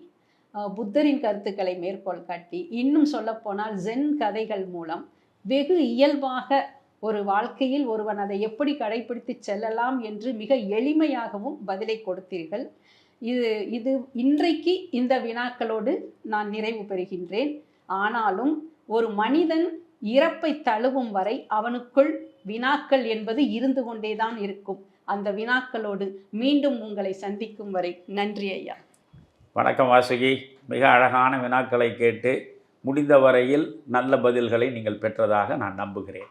புத்தரின் கருத்துக்களை மேற்கோள் காட்டி, இன்னும் சொல்லப்போனால் ஜென் கதைகள் மூலம் வெகு இயல்பாக ஒரு வாழ்க்கையில் ஒருவன் அதை எப்படி கடைபிடித்து செல்லலாம் என்று மிக எளிமையாகவும் பதிலை கொடுத்தீர்கள். இது இன்றைக்கு இந்த வினாக்களோடு நான் நிறைவு பெறுகின்றேன். ஆனாலும் ஒரு மனிதன் இறப்பை தழுவும் வரை அவனுக்குள் வினாக்கள் என்பது இருந்து கொண்டேதான் இருக்கும். அந்த வினாக்களோடு மீண்டும் உங்களை சந்திக்கும் வரை நன்றி ஐயா. வணக்கம் வாசுகி. மிக அழகான வினாக்களை கேட்டு முடிந்த வரையில் நல்ல பதில்களை நீங்கள் பெற்றதாக நான் நம்புகிறேன்.